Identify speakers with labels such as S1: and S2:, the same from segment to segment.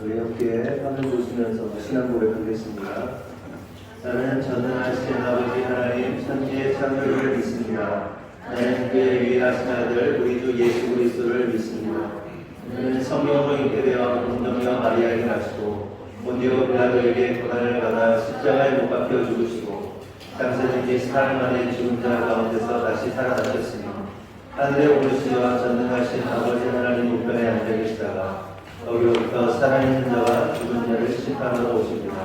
S1: 우리 함께 화면 보시면서 신앙 고백하겠습니다. 나는 전능하신 아버지 하나님 천지의 창조주를 믿습니다. 나는 그의 유일하신 아들 우리 주 예수 그리스도를 믿습니다. 그는 성령으로 잉태되어 동정녀 마리아에게 나시고 본디오 빌라도에게 고난을 받아 십자가에 못 박혀 죽으시고 장사진 지 사흘 만에 죽은 자 가운데서 다시 살아나셨으니 하늘에 오르시와 전능하신 아버지 하나님 우편에 앉아 계시다가 거기로부터 살아있는 자와 죽은 자를 심판하러 오십니다.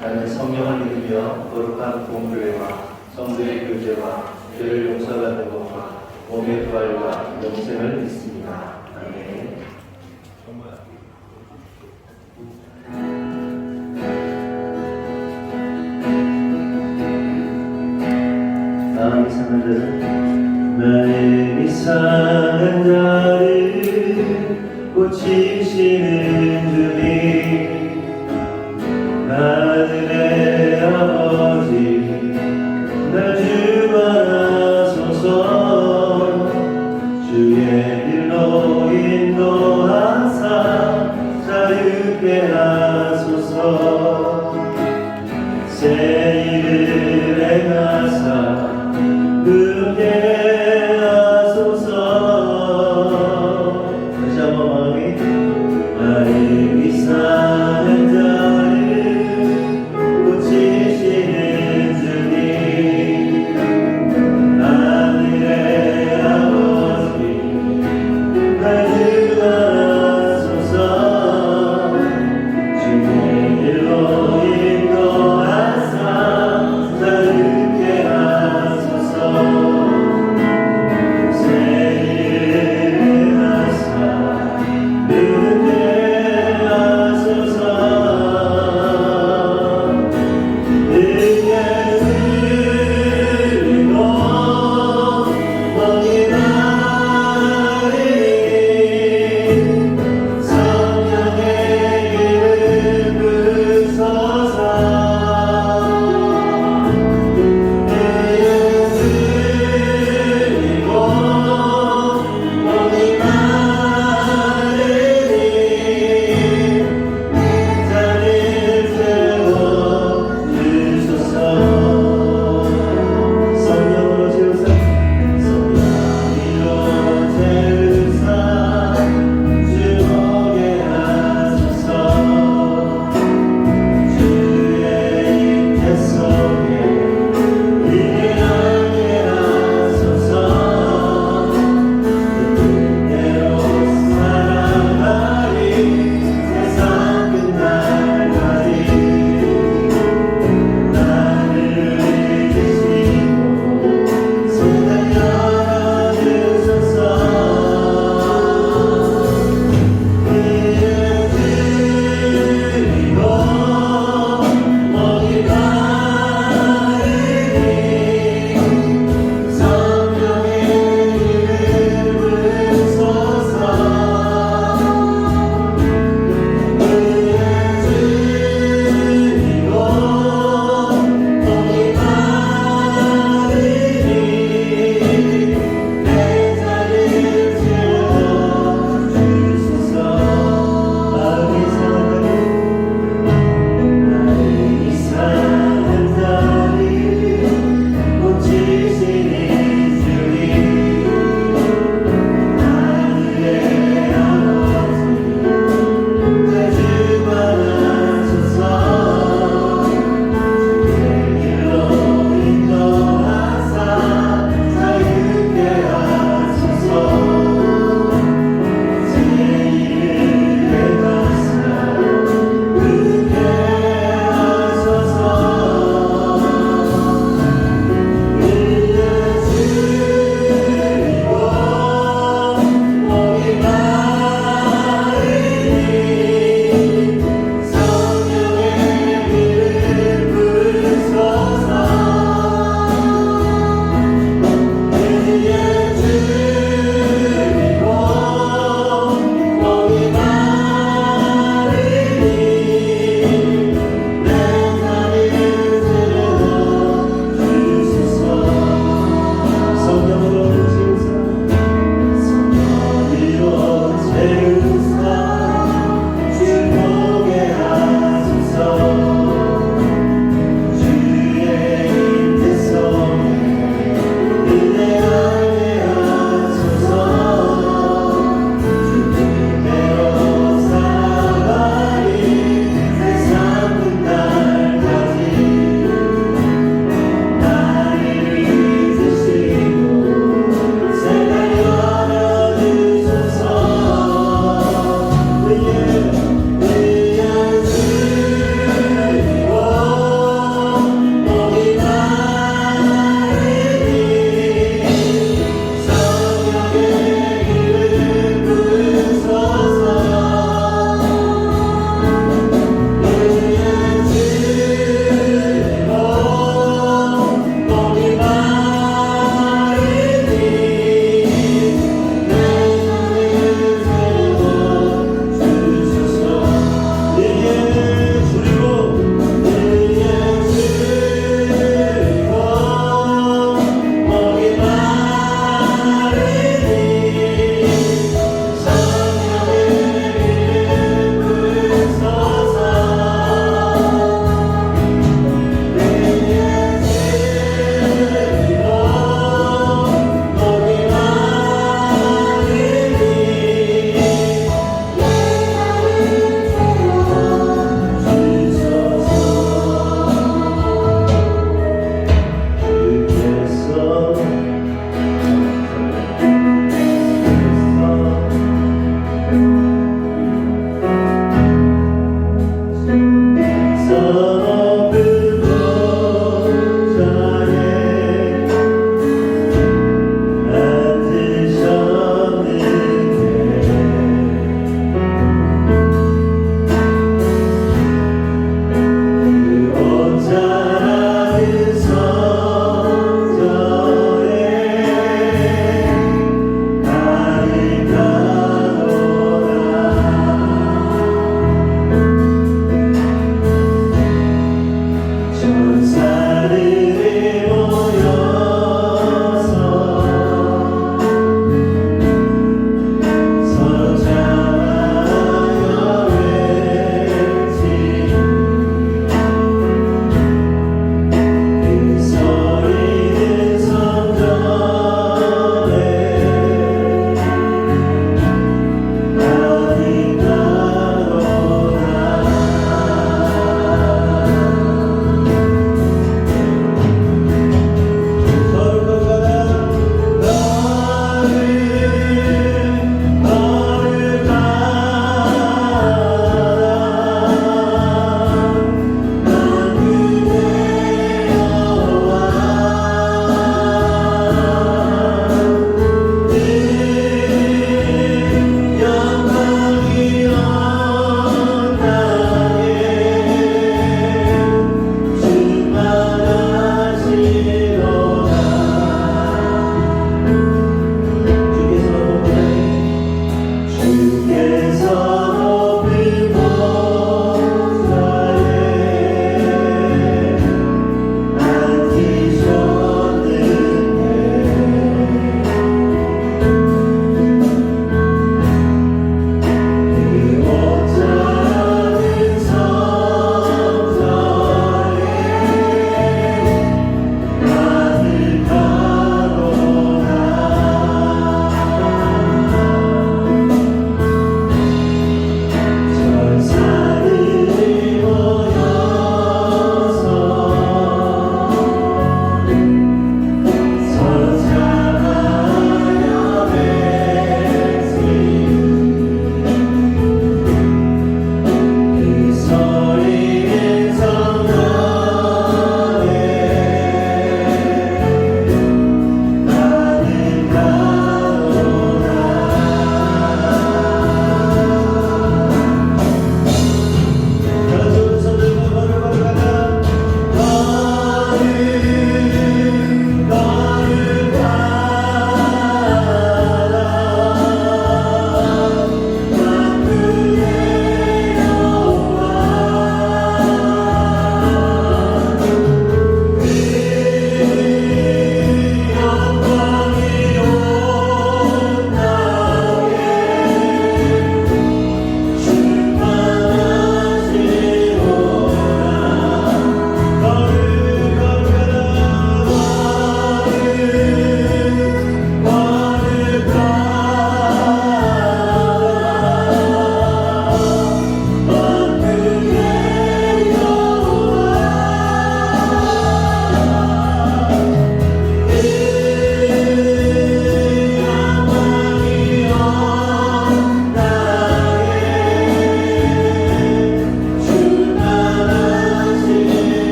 S1: 나는 성령을 믿으며 거룩한 공교회와 성도의 교제와 죄를 용서받는 것과 몸의 부활과 영생을 믿습니다. 아멘. 다음 이상한 자는 나의 이상한 자를 고치시는 주님 하늘의 아버지 날 주관하소서 주의 길로 인도하사 자유케 하소서 새 일을 행하사 그게 하소서 다시 한번 마음이 나의 이상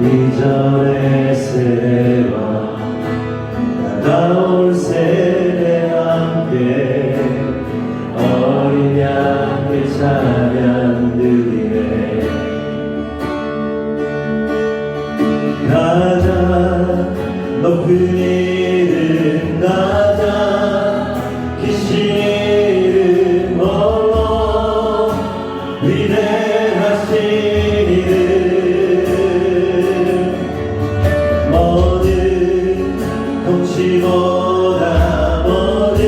S1: 이전의 세례와 다가올 세례 함께 어린 양의 찬양 드리네. 가자 높은 이름 가자 기신 이름 홀로 위대하신 이름 모든 통치보다 모든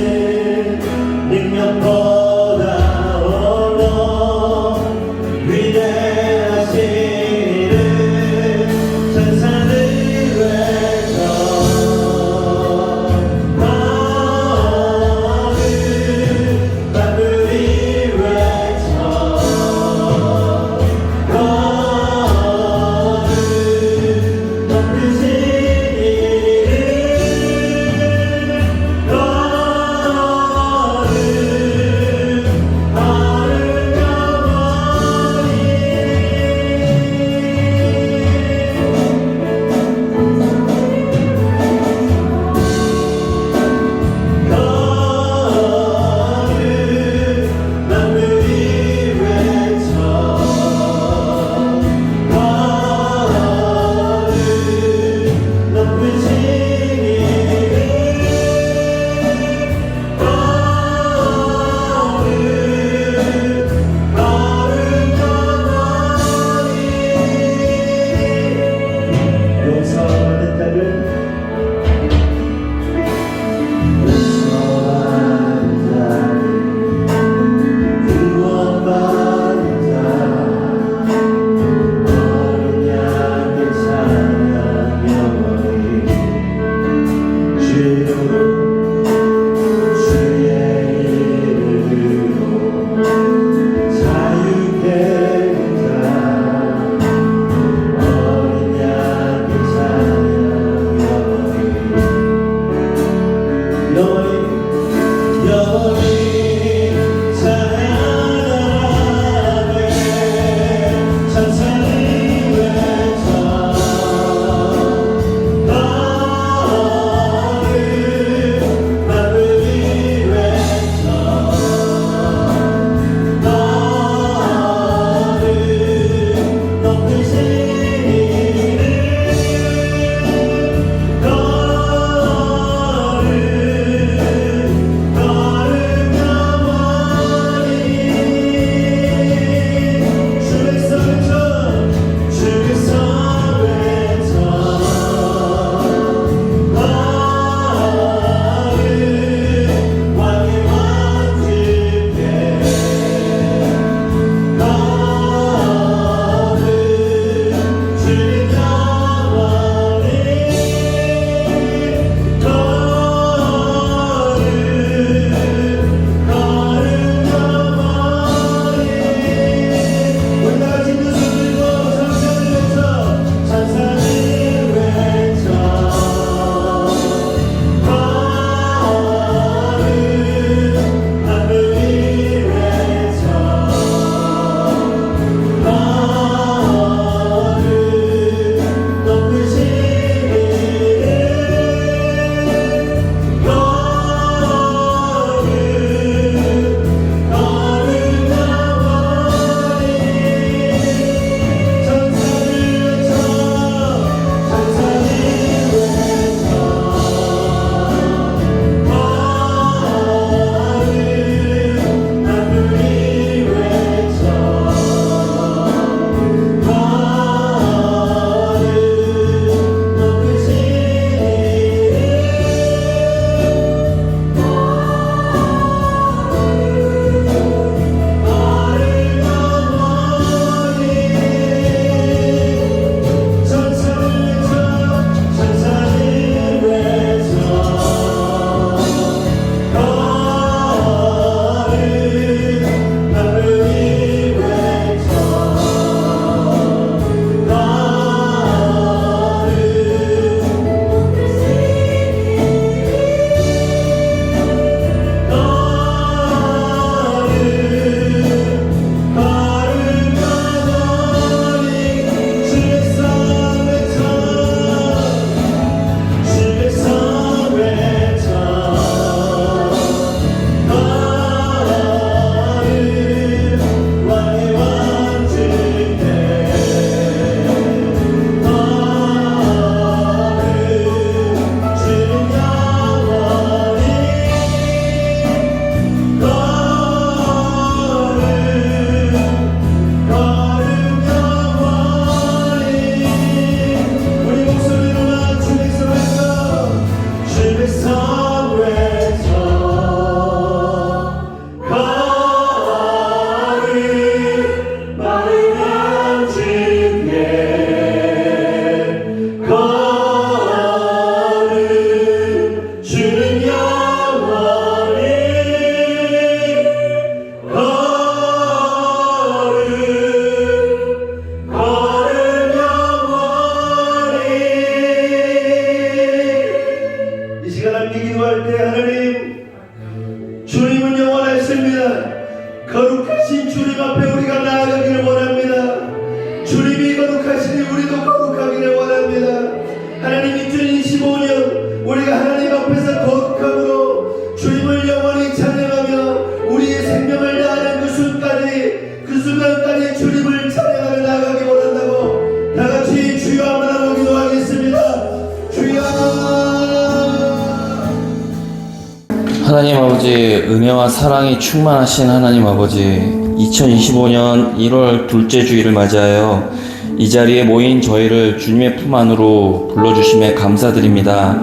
S2: 하나님 아버지, 은혜와 사랑이 충만하신 하나님 아버지, 2025년 1월 둘째 주일을 맞이하여 이 자리에 모인 저희를 주님의 품 안으로 불러주심에 감사드립니다.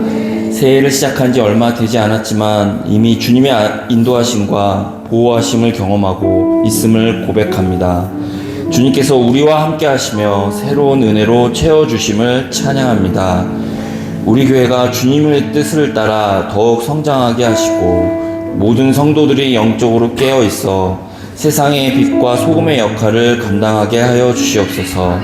S2: 새해를 시작한 지 얼마 되지 않았지만 이미 주님의 인도하심과 보호하심을 경험하고 있음을 고백합니다. 주님께서 우리와 함께 하시며 새로운 은혜로 채워주심을 찬양합니다. 우리 교회가 주님의 뜻을 따라 더욱 성장하게 하시고 모든 성도들이 영적으로 깨어 있어 세상의 빛과 소금의 역할을 감당하게 하여 주시옵소서.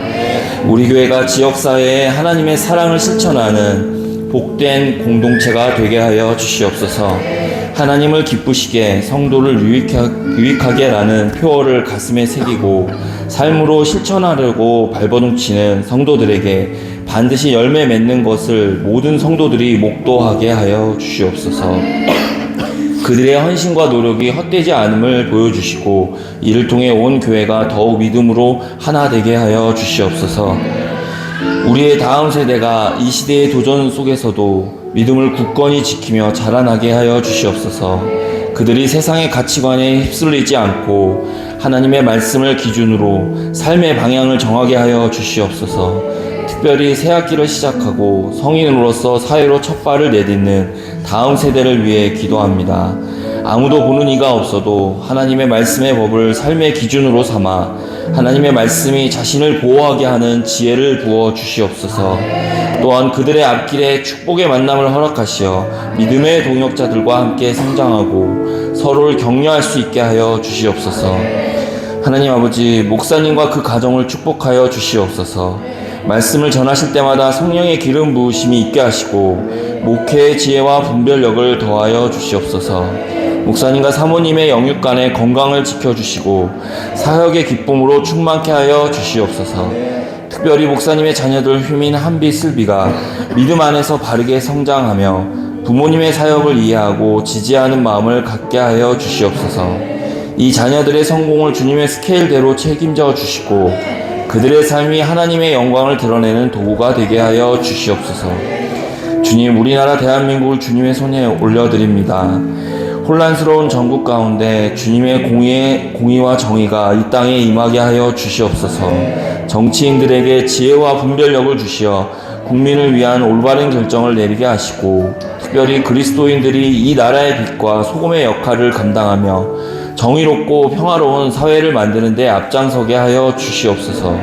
S2: 우리 교회가 지역사회에 하나님의 사랑을 실천하는 복된 공동체가 되게 하여 주시옵소서. 하나님을 기쁘시게 성도를 유익하게 라는 표어를 가슴에 새기고 삶으로 실천하려고 발버둥치는 성도들에게 반드시 열매 맺는 것을 모든 성도들이 목도하게 하여 주시옵소서. 그들의 헌신과 노력이 헛되지 않음을 보여주시고 이를 통해 온 교회가 더욱 믿음으로 하나 되게 하여 주시옵소서. 우리의 다음 세대가 이 시대의 도전 속에서도 믿음을 굳건히 지키며 자라나게 하여 주시옵소서. 그들이 세상의 가치관에 휩쓸리지 않고 하나님의 말씀을 기준으로 삶의 방향을 정하게 하여 주시옵소서. 특별히 새학기를 시작하고 성인으로서 사회로 첫 발을 내딛는 다음 세대를 위해 기도합니다. 아무도 보는 이가 없어도 하나님의 말씀의 법을 삶의 기준으로 삼아 하나님의 말씀이 자신을 보호하게 하는 지혜를 부어 주시옵소서. 또한 그들의 앞길에 축복의 만남을 허락하시어 믿음의 동역자들과 함께 성장하고 서로를 격려할 수 있게 하여 주시옵소서. 하나님 아버지, 목사님과 그 가정을 축복하여 주시옵소서. 말씀을 전하실 때마다 성령의 기름 부으심이 있게 하시고 목회의 지혜와 분별력을 더하여 주시옵소서. 목사님과 사모님의 영육간의 건강을 지켜주시고 사역의 기쁨으로 충만케 하여 주시옵소서. 특별히 목사님의 자녀들 휴민, 한비, 슬비가 믿음 안에서 바르게 성장하며 부모님의 사역을 이해하고 지지하는 마음을 갖게 하여 주시옵소서. 이 자녀들의 성공을 주님의 스케일대로 책임져 주시고 그들의 삶이 하나님의 영광을 드러내는 도구가 되게 하여 주시옵소서. 주님, 우리나라 대한민국을 주님의 손에 올려드립니다. 혼란스러운 전국 가운데 주님의 공의와 정의가 이 땅에 임하게 하여 주시옵소서. 정치인들에게 지혜와 분별력을 주시어 국민을 위한 올바른 결정을 내리게 하시고 특별히 그리스도인들이 이 나라의 빛과 소금의 역할을 감당하며 정의롭고 평화로운 사회를 만드는 데 앞장서게 하여 주시옵소서.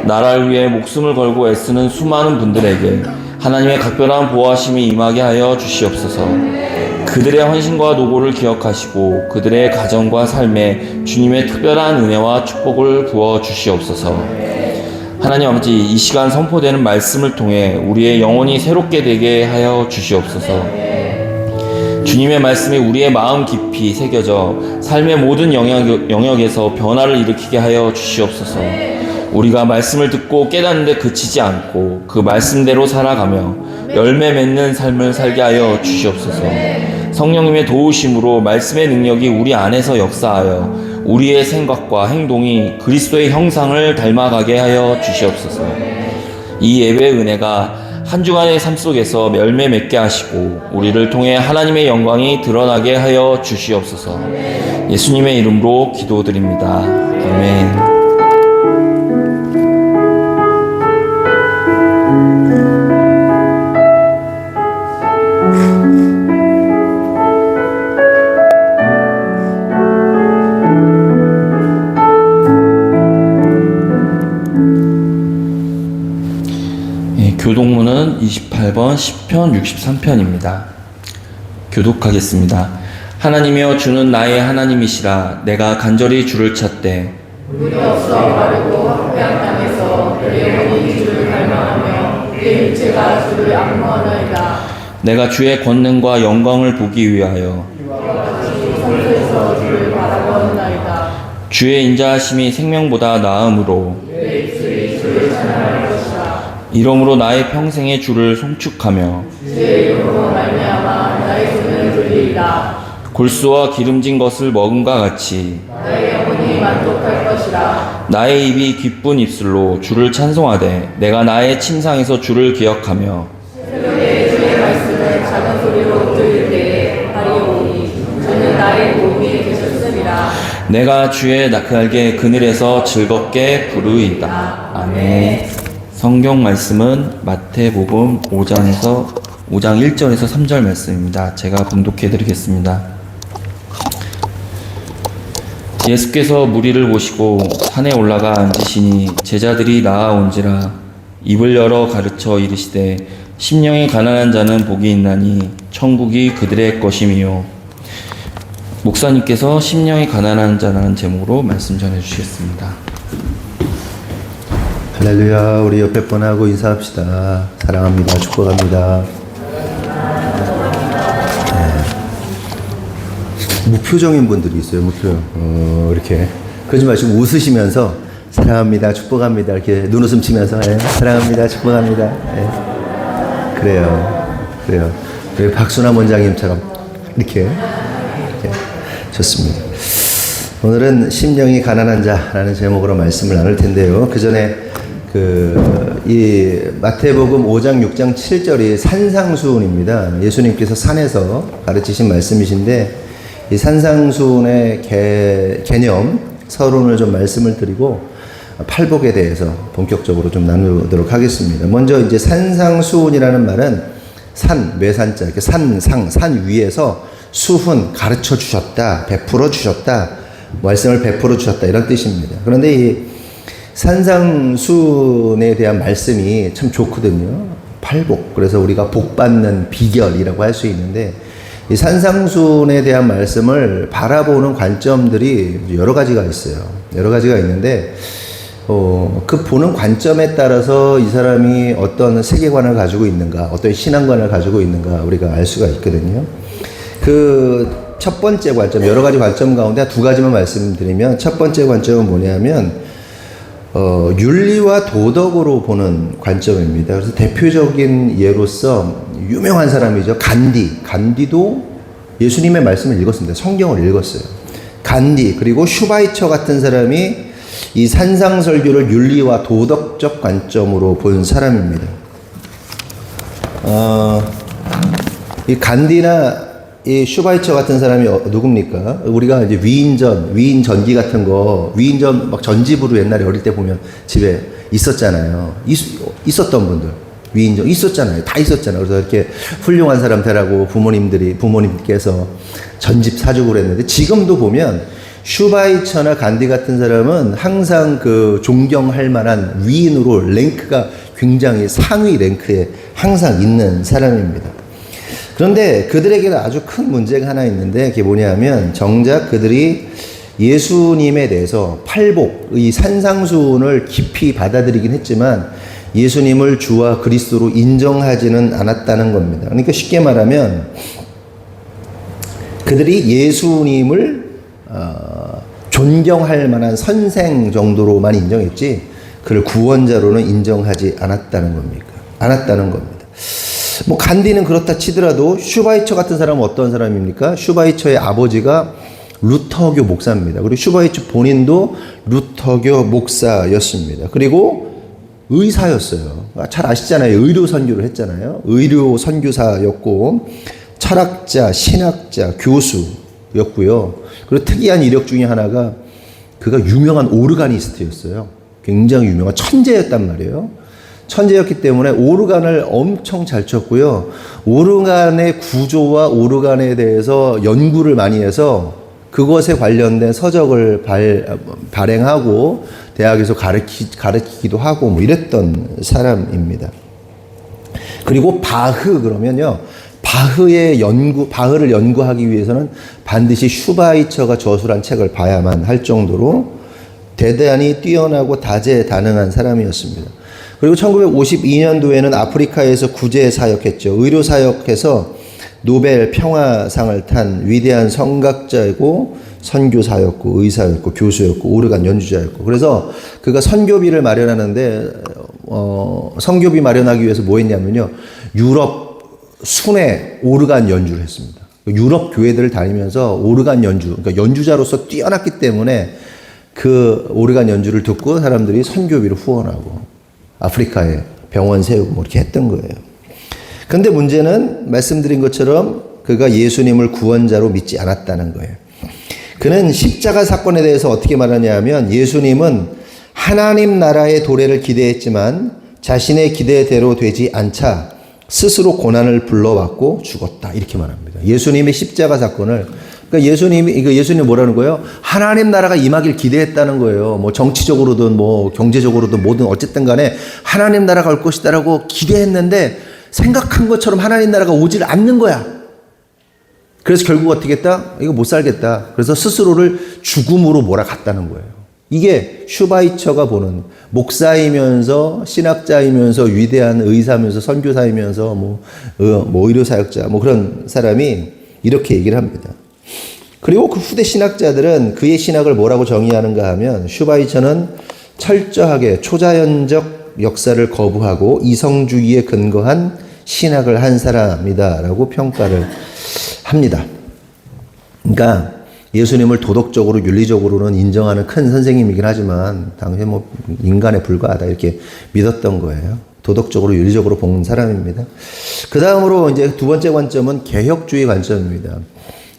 S2: 나라를 위해 목숨을 걸고 애쓰는 수많은 분들에게 하나님의 각별한 보호하심이 임하게 하여 주시옵소서. 그들의 헌신과 노고를 기억하시고 그들의 가정과 삶에 주님의 특별한 은혜와 축복을 부어 주시옵소서. 하나님 아버지, 이 시간 선포되는 말씀을 통해 우리의 영혼이 새롭게 되게 하여 주시옵소서. 주님의 말씀이 우리의 마음 깊이 새겨져 삶의 모든 영역에서 변화를 일으키게 하여 주시옵소서. 우리가 말씀을 듣고 깨닫는데 그치지 않고 그 말씀대로 살아가며 열매 맺는 삶을 살게 하여 주시옵소서. 성령님의 도우심으로 말씀의 능력이 우리 안에서 역사하여 우리의 생각과 행동이 그리스도의 형상을 닮아가게 하여 주시옵소서. 이 예배의 은혜가 한 주간의 삶 속에서 열매 맺게 하시고 우리를 통해 하나님의 영광이 드러나게 하여 주시옵소서. 예수님의 이름으로 기도드립니다. 아멘. 교독문은 28번, 10편, 63편입니다. 교독하겠습니다. 하나님이여, 주는 나의 하나님이시라. 내가 간절히 주를 찾되
S3: 물이 없어 마르고 황폐한 땅에서 내 영혼이 주를 갈망하며 내 육체가 주를 악무하나이다.
S2: 내가 주의 권능과 영광을 보기 위하여
S3: 성소에서 주를 바라보았나이다.
S2: 주의 인자하심이 생명보다 나음으로
S3: 내 입술이 주를 찬양할 것이다.
S2: 이러므로 나의 평생에 주를 송축하며
S3: 주의 이름으로 말미암아 나의 손을 들리리라.
S2: 골수와 기름진 것을 먹음과 같이
S3: 나의 영혼이 만족할 것이라.
S2: 나의 입이 기쁜 입술로 주를 찬송하되 내가 나의 침상에서 주를 기억하며
S3: 새벽에 주의 말씀을 작은 소리로 들을 때에 발이 오니 나의 도움이 되셨습니다.
S2: 내가 주의 낙할게 그늘에서 즐겁게 부르이다. 아멘. 성경 말씀은 마태복음 5장 1절에서 3절 말씀입니다. 제가 봉독해 드리겠습니다. 예수께서 무리를 모시고 산에 올라가 앉으시니 제자들이 나아온지라 입을 열어 가르쳐 이르시되 심령이 가난한 자는 복이 있나니 천국이 그들의 것임이요. 목사님께서 심령이 가난한 자라는 제목으로 말씀 전해 주시겠습니다.
S4: 할렐루야. 우리 옆에 분하고 인사합시다. 사랑합니다. 축복합니다. 무표정인 분들이 있어요. 무표정. 이렇게 그러지 마시고 웃으시면서 사랑합니다. 축복합니다. 이렇게 눈웃음 치면서 사랑합니다. 축복합니다. 그래요. 우리 박순환 원장님처럼 이렇게 좋습니다. 오늘은 심령이 가난한 자라는 제목으로 말씀을 나눌 텐데요. 그 전에 이 마태복음 5장, 6장, 7절이 산상수훈입니다. 예수님께서 산에서 가르치신 말씀이신데 이 산상수훈의 개념, 서론을 좀 말씀을 드리고 팔복에 대해서 본격적으로 좀 나누도록 하겠습니다. 먼저 이제 산상수훈이라는 말은 산, 매산자, 산 위에서 수훈, 가르쳐 주셨다, 베풀어 주셨다, 말씀을 베풀어 주셨다, 이런 뜻입니다. 그런데 이 산상수훈에 대한 말씀이 참 좋거든요. 팔복. 그래서 우리가 복받는 비결이라고 할 수 있는데 이 산상수훈에 대한 말씀을 바라보는 관점들이 여러 가지가 있어요. 여러 가지가 있는데 그 보는 관점에 따라서 이 사람이 어떤 세계관을 가지고 있는가, 어떤 신앙관을 가지고 있는가 우리가 알 수가 있거든요. 그 첫 번째 관점, 여러 가지 관점 가운데 두 가지만 말씀드리면, 첫 번째 관점은 뭐냐면 윤리와 도덕으로 보는 관점입니다. 그래서 대표적인 예로서 유명한 사람이죠. 간디도 예수님의 말씀을 읽었습니다. 성경을 읽었어요. 간디, 그리고 슈바이처 같은 사람이 이 산상설교를 윤리와 도덕적 관점으로 본 사람입니다. 이 간디나 이 슈바이처 같은 사람이 누굽니까? 우리가 이제 위인 전기 같은 거, 위인전 막 전집으로 옛날에 어릴 때 보면 집에 있었잖아요. 있었던 분들. 위인전 있었잖아요. 다 있었잖아요. 그래서 이렇게 훌륭한 사람 되라고 부모님께서 전집 사주고 그랬는데, 지금도 보면 슈바이처나 간디 같은 사람은 항상 그 존경할 만한 위인으로 랭크가 굉장히 상위 랭크에 항상 있는 사람입니다. 그런데 그들에게는 아주 큰 문제가 하나 있는데, 그게 뭐냐면 정작 그들이 예수님에 대해서 팔복, 이 산상수훈을 깊이 받아들이긴 했지만 예수님을 주와 그리스도로 인정하지는 않았다는 겁니다. 그러니까 쉽게 말하면 그들이 예수님을 존경할 만한 선생 정도로만 인정했지 그를 구원자로는 인정하지 않았다는 겁니다. 뭐 간디는 그렇다 치더라도 슈바이처 같은 사람은 어떤 사람입니까? 슈바이처의 아버지가 루터교 목사입니다. 그리고 슈바이처 본인도 루터교 목사였습니다. 그리고 의사였어요. 잘 아시잖아요. 의료 선교를 했잖아요. 의료 선교사였고 철학자, 신학자, 교수였고요. 그리고 특이한 이력 중에 하나가 그가 유명한 오르가니스트였어요. 굉장히 유명한 천재였단 말이에요. 천재였기 때문에 오르간을 엄청 잘 쳤고요. 오르간의 구조와 오르간에 대해서 연구를 많이 해서 그것에 관련된 서적을 발행하고 대학에서 가르치기도 하고 뭐 이랬던 사람입니다. 그리고 그러면요. 바흐를 연구하기 위해서는 반드시 슈바이처가 저술한 책을 봐야만 할 정도로 대단히 뛰어나고 다재다능한 사람이었습니다. 그리고 1952년도에는 아프리카에서 구제 사역했죠. 의료 사역해서 노벨 평화상을 탄 위대한 선각자이고 선교사였고 의사였고 교수였고 오르간 연주자였고, 그래서 그가 선교비를 마련하는데 선교비 마련하기 위해서 뭐 했냐면요. 유럽 순회 오르간 연주를 했습니다. 유럽 교회들을 다니면서 오르간 연주, 그러니까 연주자로서 뛰어났기 때문에 그 오르간 연주를 듣고 사람들이 선교비를 후원하고 아프리카에 병원 세우고 뭐 이렇게 했던 거예요. 그런데 문제는 말씀드린 것처럼 그가 예수님을 구원자로 믿지 않았다는 거예요. 그는 십자가 사건에 대해서 어떻게 말하냐 하면 예수님은 하나님 나라의 도래를 기대했지만 자신의 기대대로 되지 않자 스스로 고난을 불러왔고 죽었다. 이렇게 말합니다. 예수님의 십자가 사건을, 그러니까 예수님이 뭐라는 거예요? 하나님 나라가 임하길 기대했다는 거예요. 뭐 정치적으로든 뭐 경제적으로든 뭐든 어쨌든 간에 하나님 나라가 올 것이다라고 기대했는데 생각한 것처럼 하나님 나라가 오질 않는 거야. 그래서 결국 어떻게 했다? 이거 못 살겠다. 그래서 스스로를 죽음으로 몰아갔다는 거예요. 이게 슈바이처가 보는, 목사이면서 신학자이면서 위대한 의사면서 선교사이면서 뭐 의료사역자 뭐 그런 사람이 이렇게 얘기를 합니다. 그리고 그 후대 신학자들은 그의 신학을 뭐라고 정의하는가 하면 슈바이처는 철저하게 초자연적 역사를 거부하고 이성주의에 근거한 신학을 한 사람이다라고 평가를 합니다. 그러니까 예수님을 도덕적으로 윤리적으로는 인정하는 큰 선생님이긴 하지만 당시에 뭐 인간에 불과하다 이렇게 믿었던 거예요. 도덕적으로 윤리적으로 본 사람입니다. 그 다음으로 이제 두 번째 관점은 개혁주의 관점입니다.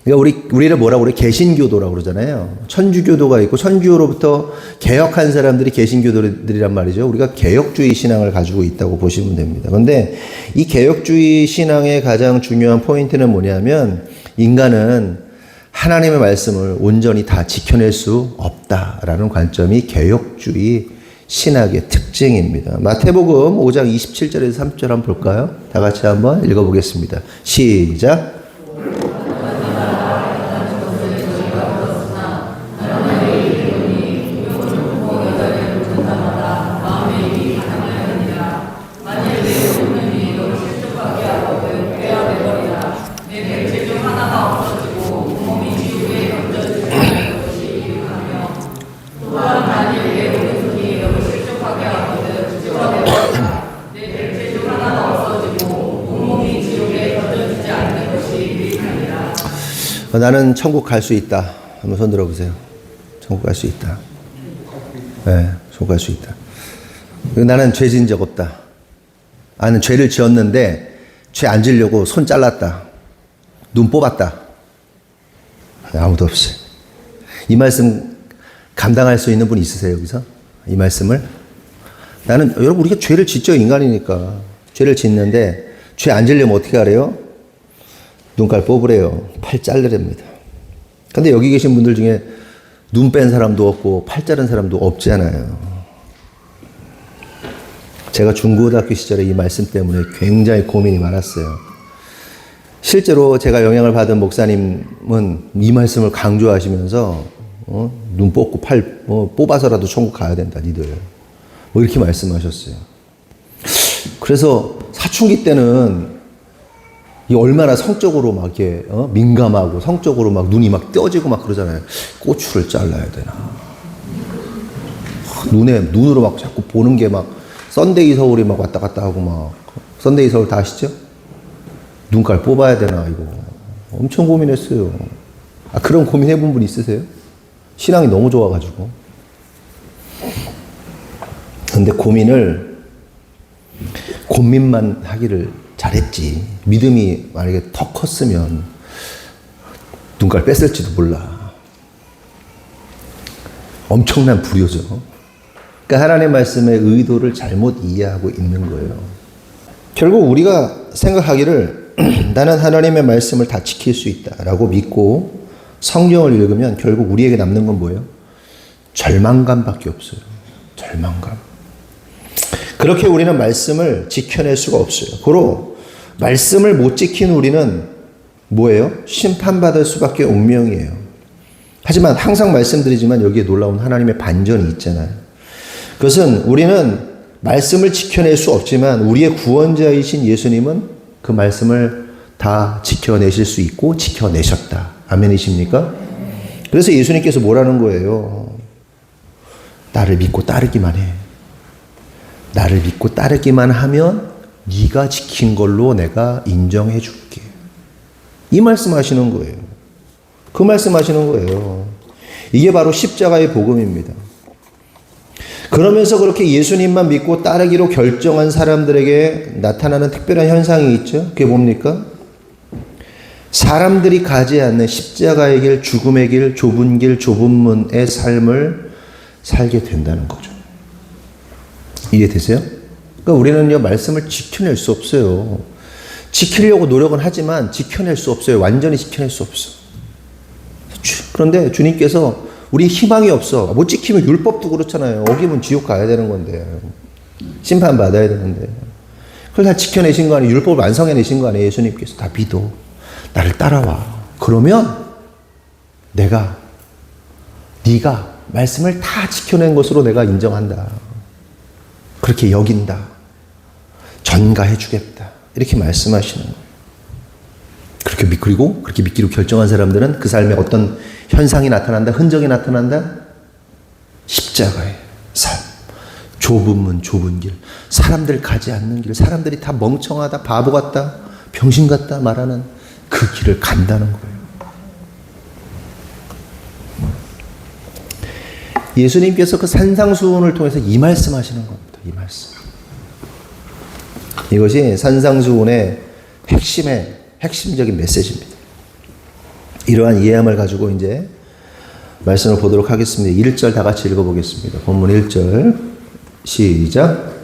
S4: 그러니까 우리를 뭐라고 그래? 개신교도라고 그러잖아요. 천주교도가 있고 천주교로부터 개혁한 사람들이 개신교도들이란 말이죠. 우리가 개혁주의 신앙을 가지고 있다고 보시면 됩니다. 그런데 이 개혁주의 신앙의 가장 중요한 포인트는 뭐냐면 인간은 하나님의 말씀을 온전히 다 지켜낼 수 없다라는 관점이 개혁주의 신학의 특징입니다. 마태복음 5장 27절에서 3절 한번 볼까요? 다 같이 한번 읽어보겠습니다. 시작. 나는 천국 갈 수 있다. 한번 손 들어보세요. 천국 갈 수 있다. 네, 천국 갈 수 있다. 나는 죄 지은 적 없다. 나는 죄를 지었는데 죄 안 지려고 손 잘랐다. 눈 뽑았다. 아무도 없이. 이 말씀 감당할 수 있는 분 있으세요, 여기서? 이 말씀을? 나는, 여러분, 우리가 죄를 짓죠, 인간이니까. 죄를 짓는데 죄 안 지려면 어떻게 하래요? 눈깔 뽑으래요. 팔 자르랍니다. 근데 여기 계신 분들 중에 눈 뺀 사람도 없고 팔 자른 사람도 없잖아요. 제가 중고등학교 시절에 이 말씀 때문에 굉장히 고민이 많았어요. 실제로 제가 영향을 받은 목사님은 이 말씀을 강조하시면서 눈 뽑고 팔 뽑아서라도 천국 가야 된다, 니들. 뭐 이렇게 말씀하셨어요. 그래서 사춘기 때는 이 얼마나 성적으로 막 이렇게 민감하고 성적으로 막 눈이 막 떼어지고 막 그러잖아요. 고추를 잘라야 되나? 눈으로 막 자꾸 보는 게 막 썬데이 서울이 막 왔다 갔다 하고 막 썬데이 서울 다 아시죠? 눈깔 뽑아야 되나 이거 엄청 고민했어요. 아 그런 고민 해본 분 있으세요? 신앙이 너무 좋아가지고. 근데 고민만 하기를 잘했지. 믿음이 만약에 더 컸으면 눈깔 뺐을지도 몰라. 엄청난 불효죠. 그러니까 하나님의 말씀의 의도를 잘못 이해하고 있는 거예요. 결국 우리가 생각하기를 나는 하나님의 말씀을 다 지킬 수 있다라고 믿고 성경을 읽으면 결국 우리에게 남는 건 뭐예요? 절망감밖에 없어요. 절망감. 그렇게 우리는 말씀을 지켜낼 수가 없어요. 고로 말씀을 못 지킨 우리는 뭐예요? 심판받을 수밖에 운명이에요. 하지만 항상 말씀드리지만 여기에 놀라운 하나님의 반전이 있잖아요. 그것은 우리는 말씀을 지켜낼 수 없지만 우리의 구원자이신 예수님은 그 말씀을 다 지켜내실 수 있고 지켜내셨다. 아멘이십니까? 그래서 예수님께서 뭐라는 거예요? 나를 믿고 따르기만 해. 나를 믿고 따르기만 하면 네가 지킨 걸로 내가 인정해 줄게. 이 말씀하시는 거예요. 그 말씀하시는 거예요. 이게 바로 십자가의 복음입니다. 그러면서 그렇게 예수님만 믿고 따르기로 결정한 사람들에게 나타나는 특별한 현상이 있죠. 그게 뭡니까? 사람들이 가지 않는 십자가의 길, 죽음의 길, 좁은 길, 좁은 문의 삶을 살게 된다는 거죠. 이해되세요? 그러니까 우리는요, 말씀을 지켜낼 수 없어요. 지키려고 노력은 하지만 지켜낼 수 없어요. 완전히 지켜낼 수 없어. 그런데 주님께서 우리 희망이 없어. 못 지키면 율법도 그렇잖아요. 어기면 지옥 가야 되는 건데. 심판 받아야 되는데. 그걸 다 지켜내신 거 아니에요. 율법을 완성해내신 거 아니에요. 예수님께서. 다 믿어. 나를 따라와. 그러면 네가 말씀을 다 지켜낸 것으로 내가 인정한다. 그렇게 여긴다. 전가해 주겠다. 이렇게 말씀하시는 거예요. 그리고 그렇게 믿기로 결정한 사람들은 그 삶에 어떤 현상이 나타난다, 흔적이 나타난다. 십자가의 삶, 좁은 문, 좁은 길, 사람들 가지 않는 길, 사람들이 다 멍청하다, 바보 같다, 병신 같다 말하는 그 길을 간다는 거예요. 예수님께서 그 산상수훈을 통해서 이 말씀하시는 겁니다. 이 말씀. 이것이 산상수훈의 핵심적인 메시지입니다. 이러한 이해함을 가지고 이제 말씀을 보도록 하겠습니다. 1절 다 같이 읽어보겠습니다. 본문 1절 시작.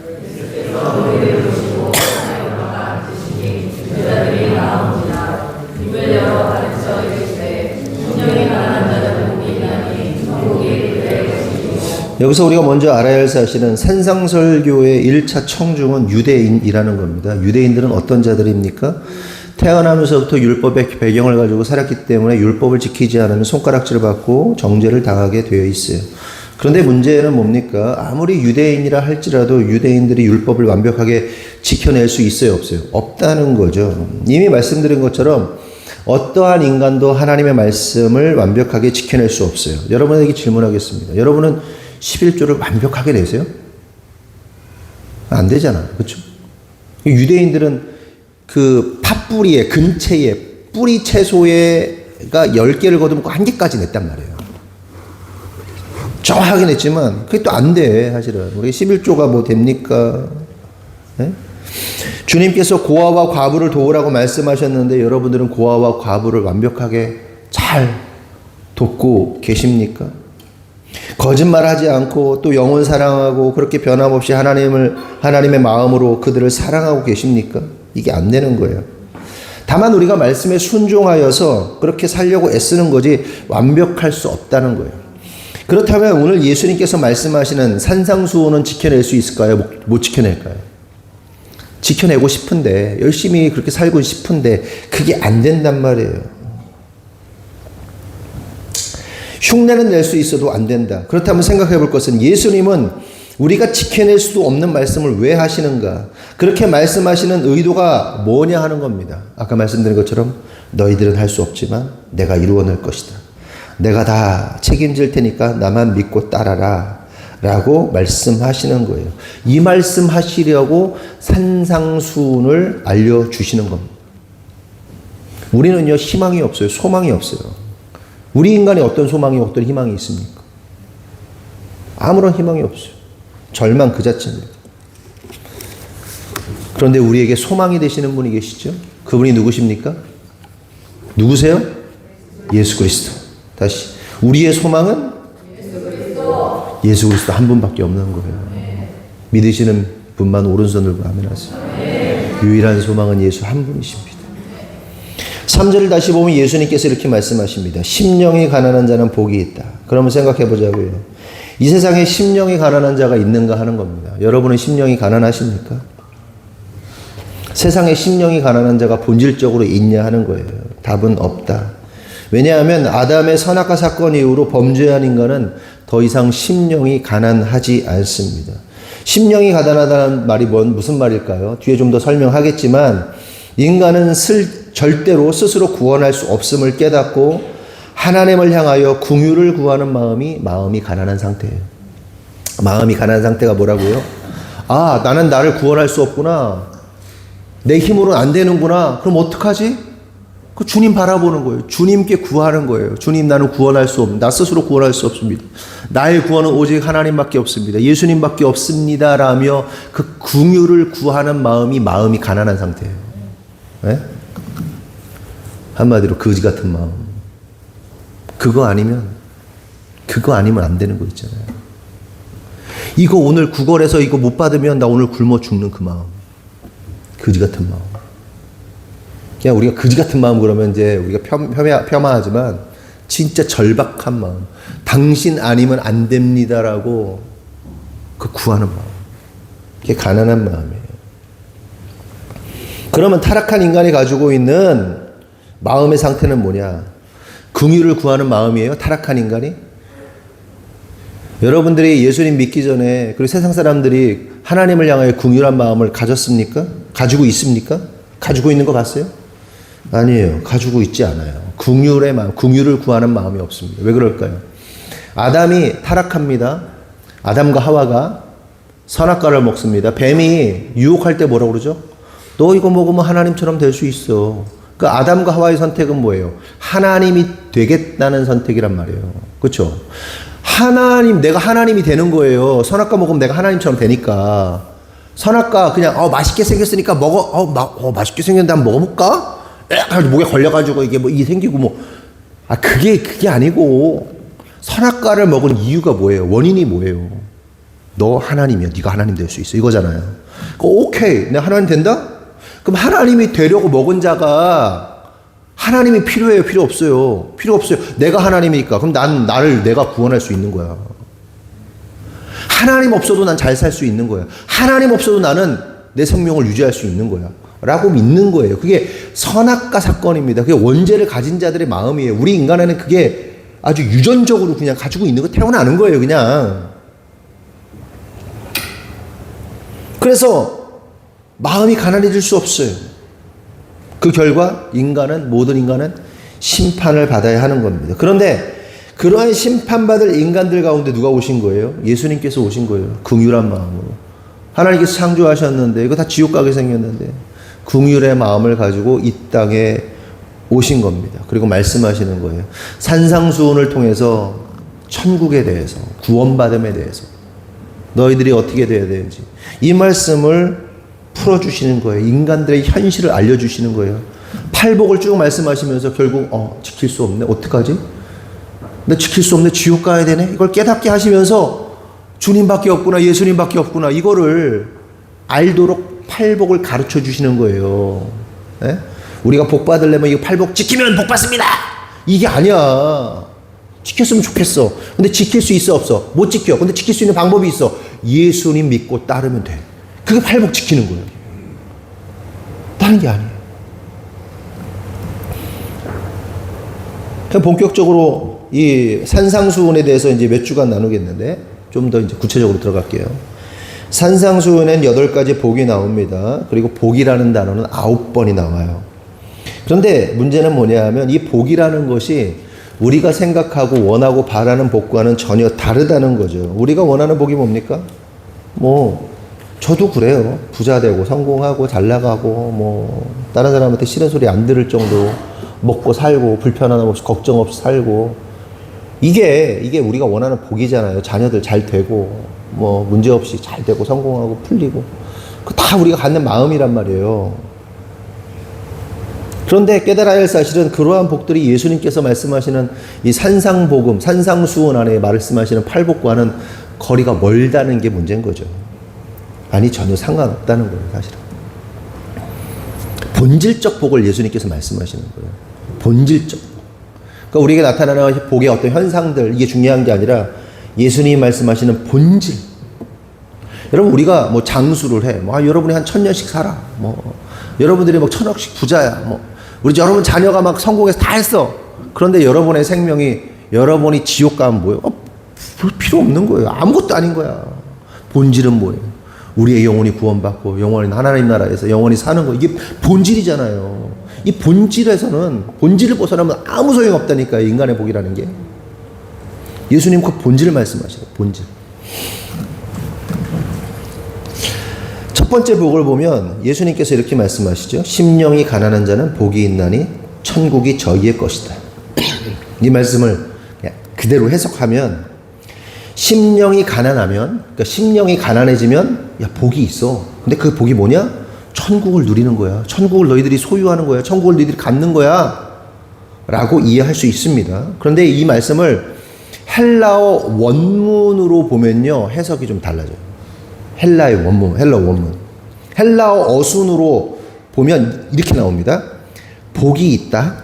S4: 여기서 우리가 먼저 알아야 할 사실은 산상설교의 1차 청중은 유대인이라는 겁니다. 유대인들은 어떤 자들입니까? 태어나면서부터 율법의 배경을 가지고 살았기 때문에 율법을 지키지 않으면 손가락질을 받고 정죄를 당하게 되어 있어요. 그런데 문제는 뭡니까? 아무리 유대인이라 할지라도 유대인들이 율법을 완벽하게 지켜낼 수 있어요, 없어요? 없다는 거죠. 이미 말씀드린 것처럼 어떠한 인간도 하나님의 말씀을 완벽하게 지켜낼 수 없어요. 여러분에게 질문하겠습니다. 여러분은 11조를 완벽하게 내세요? 안 되잖아요. 그렇죠? 유대인들은 그 팥뿌리에 근체에 뿌리 채소에가 10개를 거두면 1개까지 냈단 말이에요. 정확하게 냈지만 그게 또 안 돼. 사실은 우리 11조가 뭐 됩니까? 네? 주님께서 고아와 과부를 도우라고 말씀하셨는데 여러분들은 고아와 과부를 완벽하게 잘 돕고 계십니까? 거짓말하지 않고 또 영혼 사랑하고 그렇게 변함없이 하나님의 마음으로 그들을 사랑하고 계십니까? 이게 안 되는 거예요. 다만 우리가 말씀에 순종하여서 그렇게 살려고 애쓰는 거지 완벽할 수 없다는 거예요. 그렇다면 오늘 예수님께서 말씀하시는 산상수훈은 지켜낼 수 있을까요? 못 지켜낼까요? 지켜내고 싶은데 열심히 그렇게 살고 싶은데 그게 안 된단 말이에요. 흉내는 낼 수 있어도 안 된다. 그렇다면 생각해 볼 것은 예수님은 우리가 지켜낼 수도 없는 말씀을 왜 하시는가? 그렇게 말씀하시는 의도가 뭐냐 하는 겁니다. 아까 말씀드린 것처럼 너희들은 할 수 없지만 내가 이루어낼 것이다. 내가 다 책임질 테니까 나만 믿고 따라라 라고 말씀하시는 거예요. 이 말씀하시려고 산상수훈을 알려주시는 겁니다. 우리는요 희망이 없어요. 소망이 없어요. 우리 인간이 어떤 소망이 어떤 희망이 있습니까? 아무런 희망이 없어요. 절망 그 자체입니다. 그런데 우리에게 소망이 되시는 분이 계시죠? 그분이 누구십니까? 누구세요? 예수 그리스도. 다시 우리의 소망은 예수 그리스도 한 분밖에 없는 거예요. 믿으시는 분만 오른손 들고 아멘 하세요. 유일한 소망은 예수 한 분이십니다. 3절을 다시 보면 예수님께서 이렇게 말씀하십니다. 심령이 가난한 자는 복이 있다. 그러면 생각해 보자고요. 이 세상에 심령이 가난한 자가 있는가 하는 겁니다. 여러분은 심령이 가난하십니까? 세상에 심령이 가난한 자가 본질적으로 있냐 하는 거예요. 답은 없다. 왜냐하면 아담의 선악과 사건 이후로 범죄한 인간은 더 이상 심령이 가난하지 않습니다. 심령이 가난하다는 말이 무슨 말일까요? 뒤에 좀 더 설명하겠지만 인간은 절대로 스스로 구원할 수 없음을 깨닫고 하나님을 향하여 긍휼을 구하는 마음이 가난한 상태예요. 마음이 가난한 상태가 뭐라고요? 아, 나는 나를 구원할 수 없구나. 내 힘으로는 안 되는구나. 그럼 어떡하지? 그 주님 바라보는 거예요. 주님께 구하는 거예요. 주님, 나는 구원할 수 없습니다. 나 스스로 구원할 수 없습니다. 나의 구원은 오직 하나님밖에 없습니다. 예수님밖에 없습니다. 라며 그 긍휼을 구하는 마음이 가난한 상태예요. 네? 한마디로 거지 같은 마음. 그거 아니면 안 되는 거 있잖아요. 이거 오늘 구걸해서 이거 못 받으면 나 오늘 굶어 죽는 그 마음. 거지 같은 마음. 그냥 우리가 거지 같은 마음 그러면 이제 우리가 폄하하지만 진짜 절박한 마음. 당신 아니면 안 됩니다라고 그 구하는 마음. 그게 가난한 마음이에요. 그러면 타락한 인간이 가지고 있는 마음의 상태는 뭐냐? 긍휼을 구하는 마음이에요. 타락한 인간이. 여러분들이 예수님 믿기 전에 그리고 세상 사람들이 하나님을 향하여 긍휼한 마음을 가졌습니까? 가지고 있습니까? 가지고 있는 거 봤어요? 아니에요. 가지고 있지 않아요. 긍휼의 마음, 긍휼을 구하는 마음이 없습니다. 왜 그럴까요? 아담이 타락합니다. 아담과 하와가 선악과를 먹습니다. 뱀이 유혹할 때 뭐라고 그러죠? 너 이거 먹으면 하나님처럼 될 수 있어. 그 아담과 하와의 선택은 뭐예요? 하나님이 되겠다는 선택이란 말이에요. 그렇죠? 내가 하나님이 되는 거예요. 선악과 먹으면 내가 하나님처럼 되니까. 선악과 그냥 맛있게 생겼으니까 먹어. 맛있게 생겼는데 한번 먹어볼까? 목에 걸려가지고 이게 뭐 이 생기고 뭐. 그게 아니고 선악과를 먹은 이유가 뭐예요? 원인이 뭐예요? 너 하나님이야. 네가 하나님 될 수 있어. 이거잖아요. 오케이. 내가 하나님 된다? 그럼 하나님이 되려고 먹은 자가 하나님이 필요해요? 필요 없어요? 필요 없어요. 내가 하나님이니까. 그럼 나를 내가 구원할 수 있는 거야. 하나님 없어도 난 잘 살 수 있는 거야. 하나님 없어도 나는 내 생명을 유지할 수 있는 거야. 라고 믿는 거예요. 그게 선악과 사건입니다. 그게 원죄를 가진 자들의 마음이에요. 우리 인간에는 그게 아주 유전적으로 그냥 가지고 있는 거 태어나는 거예요. 그냥. 그래서 마음이 가난해질 수 없어요. 그 결과 모든 인간은 심판을 받아야 하는 겁니다. 그런데 그러한 심판받을 인간들 가운데 누가 오신 거예요? 예수님께서 오신 거예요. 긍휼한 마음으로. 하나님께서 창조하셨는데 이거 다 지옥 가게 생겼는데 긍휼의 마음을 가지고 이 땅에 오신 겁니다. 그리고 말씀하시는 거예요. 산상수훈을 통해서 천국에 대해서, 구원받음에 대해서 너희들이 어떻게 돼야 되는지 이 말씀을 풀어주시는 거예요. 인간들의 현실을 알려주시는 거예요. 팔복을 쭉 말씀하시면서 결국 지킬 수 없네. 어떡하지? 근데 지킬 수 없네. 지옥 가야 되네. 이걸 깨닫게 하시면서 주님밖에 없구나. 예수님밖에 없구나. 이거를 알도록 팔복을 가르쳐 주시는 거예요. 네? 우리가 복 받으려면 이거 팔복 지키면 복 받습니다. 이게 아니야. 지켰으면 좋겠어. 근데 지킬 수 있어 없어? 못 지켜. 근데 지킬 수 있는 방법이 있어. 예수님 믿고 따르면 돼. 그게 팔복 지키는 거예요. 다른 게 아니에요. 그냥 본격적으로 이 산상수훈에 대해서 이제 몇 주간 나누겠는데 좀 더 이제 구체적으로 들어갈게요. 산상수훈엔 8가지 복이 나옵니다. 그리고 복이라는 단어는 9번이 나와요. 그런데 문제는 뭐냐 하면 이 복이라는 것이 우리가 생각하고 원하고 바라는 복과는 전혀 다르다는 거죠. 우리가 원하는 복이 뭡니까? 저도 그래요. 부자 되고 성공하고 잘 나가고 다른 사람한테 싫은 소리 안 들을 정도 먹고 살고 불편함 없이 걱정 없이 살고 이게 우리가 원하는 복이잖아요. 자녀들 잘 되고 문제 없이 잘 되고 성공하고 풀리고 그 다 우리가 갖는 마음이란 말이에요. 그런데 깨달아야 할 사실은 그러한 복들이 예수님께서 말씀하시는 이 산상복음, 산상수훈 안에 말씀하시는 팔복과는 거리가 멀다는 게 문제인 거죠. 아니 전혀 상관없다는 거예요. 사실은 본질적 복을 예수님께서 말씀하시는 거예요. 본질적 복. 그러니까 우리에게 나타나는 복의 어떤 현상들 이게 중요한 게 아니라 예수님이 말씀하시는 본질. 여러분 우리가 장수를 해. 여러분이 한 1000년씩 살아. 여러분들이 1000억씩 부자야. 여러분 자녀가 막 성공해서 다 했어. 그런데 여러분의 생명이 여러분이 지옥 가면 뭐예요? 필요 없는 거예요. 아무것도 아닌 거야. 본질은 뭐예요? 우리의 영혼이 구원받고 영원히 하나님 나라에서 영원히 사는 거. 이게 본질이잖아요. 이 본질에서는 본질을 벗어나면 아무 소용 없다니까요. 인간의 복이라는 게. 예수님 그 본질을 말씀하셔요. 본질. 첫 번째 복을 보면 예수님께서 이렇게 말씀하시죠. 심령이 가난한 자는 복이 있나니 천국이 저희의 것이다. 이 말씀을 그대로 해석하면 심령이 가난하면, 그러니까 심령이 가난해지면 복이 있어. 근데 그 복이 뭐냐? 천국을 누리는 거야. 천국을 너희들이 소유하는 거야. 천국을 너희들이 갖는 거야. 라고 이해할 수 있습니다. 그런데 이 말씀을 헬라어 원문으로 보면요, 해석이 좀 달라져요. 헬라어 원문. 헬라어 어순으로 보면 이렇게 나옵니다. 복이 있다,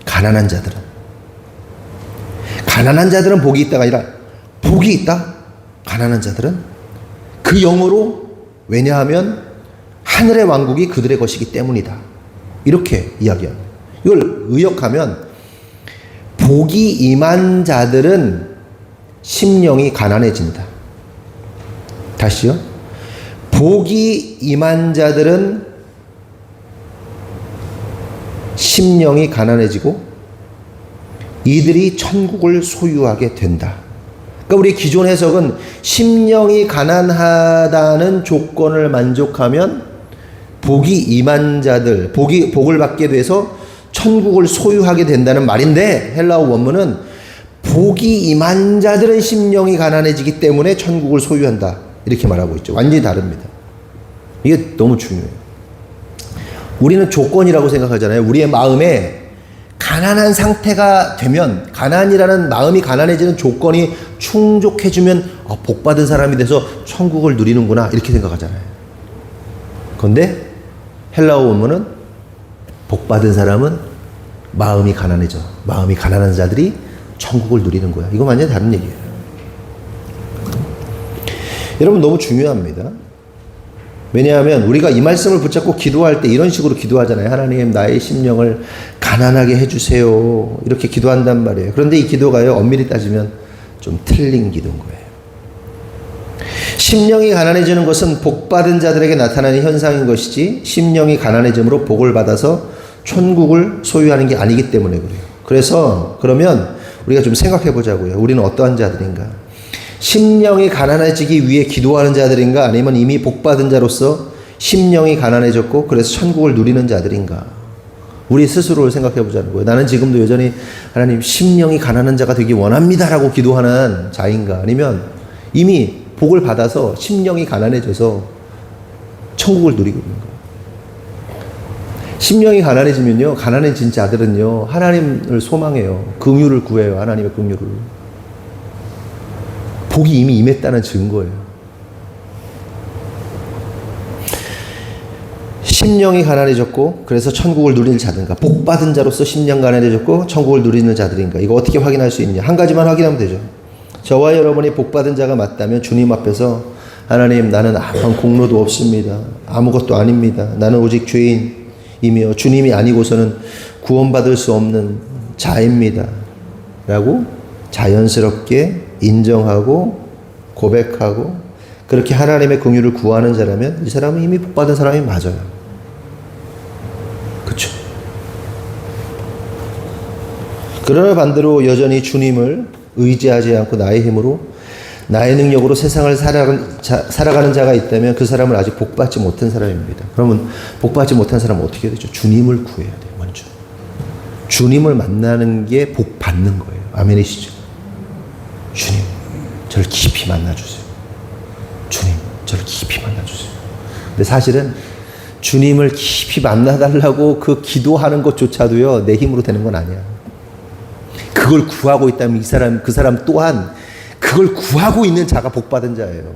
S4: 가난한 자들은. 가난한 자들은 복이 있다가 아니라 복이 있다, 가난한 자들은. 그 영어로, 왜냐하면 하늘의 왕국이 그들의 것이기 때문이다. 이렇게 이야기합니다. 이걸 의역하면 복이 임한 자들은 심령이 가난해진다. 다시요. 복이 임한 자들은 심령이 가난해지고 이들이 천국을 소유하게 된다. 그러니까 우리 기존 해석은 심령이 가난하다는 조건을 만족하면 복이 임한 자들, 복을 받게 돼서 천국을 소유하게 된다는 말인데, 헬라어 원문은 복이 임한 자들은 심령이 가난해지기 때문에 천국을 소유한다. 이렇게 말하고 있죠. 완전히 다릅니다. 이게 너무 중요해요. 우리는 조건이라고 생각하잖아요. 우리의 마음에 가난한 상태가 되면, 가난이라는 마음이 가난해지는 조건이 충족해지면 복받은 사람이 돼서 천국을 누리는구나, 이렇게 생각하잖아요. 그런데 헬라어 원문은 복받은 사람은 마음이 가난해져. 마음이 가난한 자들이 천국을 누리는 거야. 이거 완전히 다른 얘기예요. 여러분, 너무 중요합니다. 왜냐하면 우리가 이 말씀을 붙잡고 기도할 때 이런 식으로 기도하잖아요. 하나님, 나의 심령을 가난하게 해주세요. 이렇게 기도한단 말이에요. 그런데 이 기도가요, 엄밀히 따지면 좀 틀린 기도인 거예요. 심령이 가난해지는 것은 복받은 자들에게 나타나는 현상인 것이지, 심령이 가난해짐으로 복을 받아서 천국을 소유하는 게 아니기 때문에 그래요. 그래서 그러면 우리가 좀 생각해 보자고요. 우리는 어떠한 자들인가? 심령이 가난해지기 위해 기도하는 자들인가? 아니면 이미 복받은 자로서 심령이 가난해졌고 그래서 천국을 누리는 자들인가? 우리 스스로를 생각해 보자는 거예요. 나는 지금도 여전히 하나님, 심령이 가난한 자가 되기 원합니다라고 기도하는 자인가? 아니면 이미 복을 받아서 심령이 가난해져서 천국을 누리고 있는 거예요. 심령이 가난해지면요, 가난해진 자들은요, 하나님을 소망해요. 긍휼을 구해요. 하나님의 긍휼을. 복이 이미 임했다는 증거예요. 심령이 가난해졌고 그래서 천국을 누리는 자든가, 복받은 자로서 심령 가난해졌고 천국을 누리는 자들인가? 이거 어떻게 확인할 수 있냐? 한 가지만 확인하면 되죠. 저와 여러분이 복받은 자가 맞다면 주님 앞에서, 하나님, 나는 아무런 공로도 없습니다. 아무것도 아닙니다. 나는 오직 죄인이며 주님이 아니고서는 구원받을 수 없는 자입니다. 라고 자연스럽게 인정하고 고백하고 그렇게 하나님의 긍휼을 구하는 자라면 이 사람은 이미 복받은 사람이 맞아요. 그렇죠? 그러나 반대로 여전히 주님을 의지하지 않고 나의 힘으로, 나의 능력으로 세상을 살아가는 자가 있다면 그 사람은 아직 복받지 못한 사람입니다. 그러면 복받지 못한 사람은 어떻게 되죠? 주님을 구해야 돼요. 먼저 주님을 만나는 게 복 받는 거예요. 아멘이시죠? 주님, 저를 깊이 만나주세요. 주님, 저를 깊이 만나주세요. 근데 사실은 주님을 깊이 만나달라고 그 기도하는 것조차도요, 내 힘으로 되는 건 아니야. 그걸 구하고 있다면 그 사람 또한 그걸 구하고 있는 자가 복받은 자예요.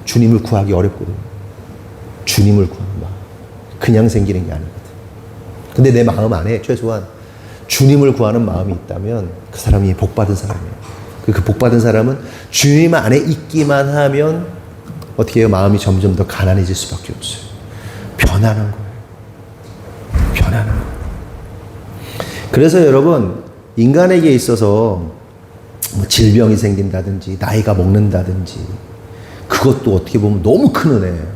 S4: 주님을 구하기 어렵거든요. 주님을 구하는 마음. 그냥 생기는 게 아니거든. 근데 내 마음 안에 최소한 주님을 구하는 마음이 있다면 그 사람이 복받은 사람이에요. 그 복받은 사람은 주님 안에 있기만 하면 어떻게 해요? 마음이 점점 더 가난해질 수밖에 없어요. 변하는 거예요. 변하는 거예요. 그래서 여러분, 인간에게 있어서 뭐 질병이 생긴다든지 나이가 먹는다든지 그것도 어떻게 보면 너무 큰 은혜예요.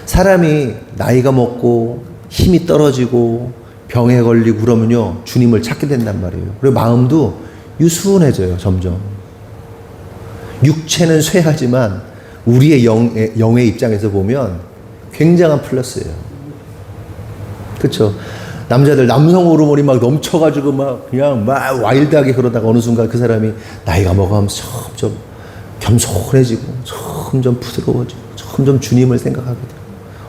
S4: 사람이 나이가 먹고 힘이 떨어지고 병에 걸리고 그러면요, 주님을 찾게 된단 말이에요. 그리고 마음도 유순해져요. 점점. 육체는 쇠하지만 우리의 영의 입장에서 보면 굉장한 플러스예요. 그렇죠? 남자들 남성 호르몬이 막 넘쳐가지고 막 그냥 막 와일드하게 그러다가 어느 순간 그 사람이 나이가 먹어가면서 점점 겸손해지고 점점 부드러워지고 점점 주님을 생각하게 돼요.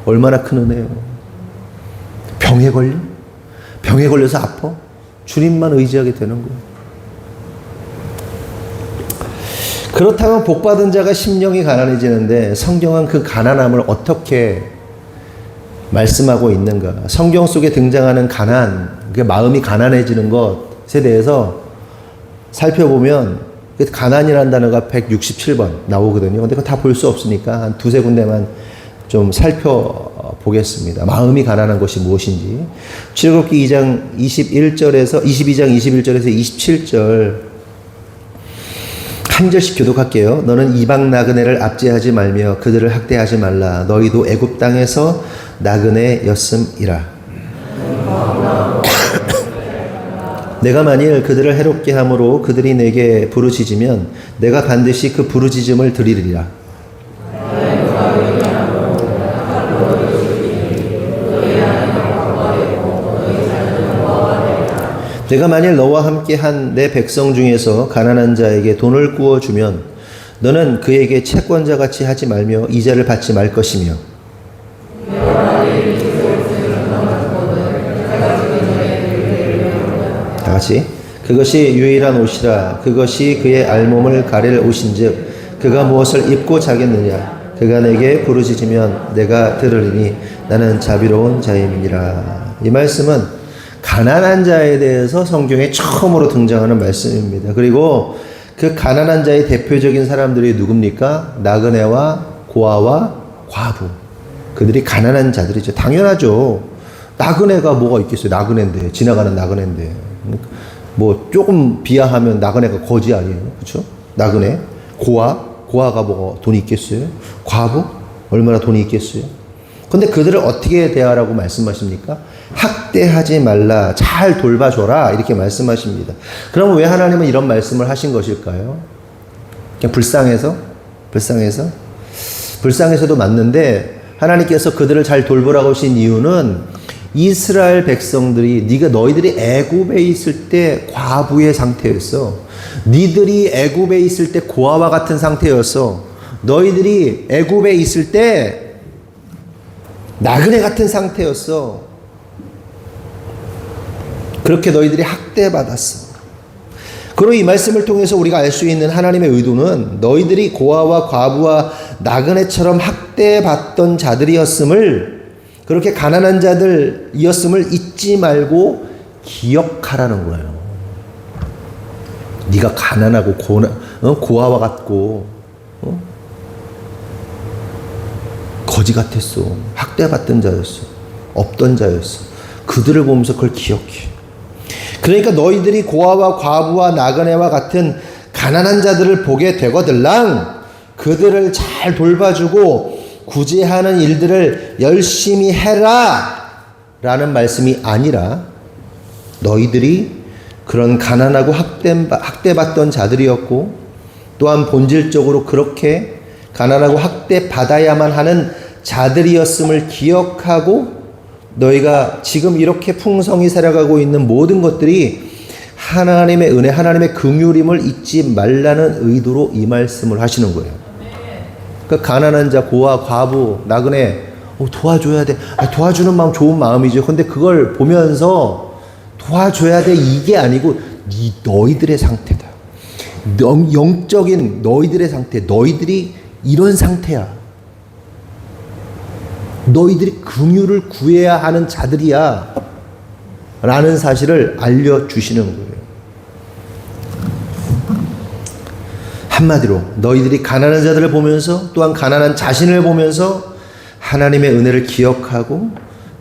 S4: 얼마나 큰 은혜예요. 병에 걸려서 아파? 주님만 의지하게 되는 거예요. 그렇다면 복받은 자가 심령이 가난해지는데 성경은 그 가난함을 어떻게 말씀하고 있는가? 성경 속에 등장하는 가난, 그 마음이 가난해지는 것에 대해서 살펴보면 가난이라는 단어가 167번 나오거든요. 근데 그거 다 볼 수 없으니까 한 두세 군데만 좀 살펴보겠습니다. 마음이 가난한 것이 무엇인지. 출애굽기 2장 22장 21절에서 27절 한 절씩 교독할게요. 너는 이방 나그네를 압제하지 말며 그들을 학대하지 말라. 너희도 애굽 땅에서 나그네였음이라. 내가 만일 그들을 해롭게 함으로 그들이 내게 부르짖으면 내가 반드시 그 부르짖음을 들으리라. 내가 만일 너와 함께 한 내 백성 중에서 가난한 자에게 돈을 구워 주면 너는 그에게 채권자 같이 하지 말며 이자를 받지 말 것이며 다 같이 그것이 유일한 옷이라 그것이 그의 알몸을 가릴 옷인즉 그가 무엇을 입고 자겠느냐 그가 내게 부르짖으면 내가 들으리니 나는 자비로운 자임이니라. 이 말씀은 가난한 자에 대해서 성경에 처음으로 등장하는 말씀입니다. 그리고 그 가난한 자의 대표적인 사람들이 누굽니까? 나그네와 고아와 과부. 그들이 가난한 자들이죠. 당연하죠. 나그네가 뭐가 있겠어요? 나그네인데, 지나가는 나그네인데. 뭐 조금 비하하면 나그네가 거지 아니에요? 그렇죠? 나그네, 고아가 뭐가 돈이 있겠어요? 과부? 얼마나 돈이 있겠어요? 근데 그들을 어떻게 대하라고 말씀하십니까? 학대하지 말라, 잘 돌봐줘라 이렇게 말씀하십니다. 그럼 왜 하나님은 이런 말씀을 하신 것일까요? 그냥 불쌍해서도 맞는데 하나님께서 그들을 잘 돌보라고 하신 이유는 이스라엘 백성들이 너희들이 애굽에 있을 때 과부의 상태였어. 니들이 애굽에 있을 때 고아와 같은 상태였어. 너희들이 애굽에 있을 때 나그네 같은 상태였어. 그렇게 너희들이 학대받았어. 그리고 이 말씀을 통해서 우리가 알 수 있는 하나님의 의도는 너희들이 고아와 과부와 나그네처럼 학대받던 자들이었음을, 그렇게 가난한 자들이었음을 잊지 말고 기억하라는 거예요. 네가 가난하고 고아와 같고 거지 같았어. 학대받던 자였어. 없던 자였어. 그들을 보면서 그걸 기억해. 그러니까 너희들이 고아와 과부와 나그네와 같은 가난한 자들을 보게 되거들랑 그들을 잘 돌봐주고 구제하는 일들을 열심히 해라 라는 말씀이 아니라 너희들이 그런 가난하고 학대받던 자들이었고 또한 본질적으로 그렇게 가난하고 학대받아야만 하는 자들이었음을 기억하고 너희가 지금 이렇게 풍성히 살아가고 있는 모든 것들이 하나님의 은혜, 하나님의 긍휼임을 잊지 말라는 의도로 이 말씀을 하시는 거예요. 그러니까 가난한 자, 고아, 과부, 나그네 도와줘야 돼. 도와주는 마음 좋은 마음이죠. 근데 그걸 보면서 도와줘야 돼 이게 아니고 너희들의 상태다. 영적인 너희들의 상태, 너희들이 이런 상태야. 너희들이 긍휼을 구해야 하는 자들이야 라는 사실을 알려주시는 거예요. 한마디로 너희들이 가난한 자들을 보면서 또한 가난한 자신을 보면서 하나님의 은혜를 기억하고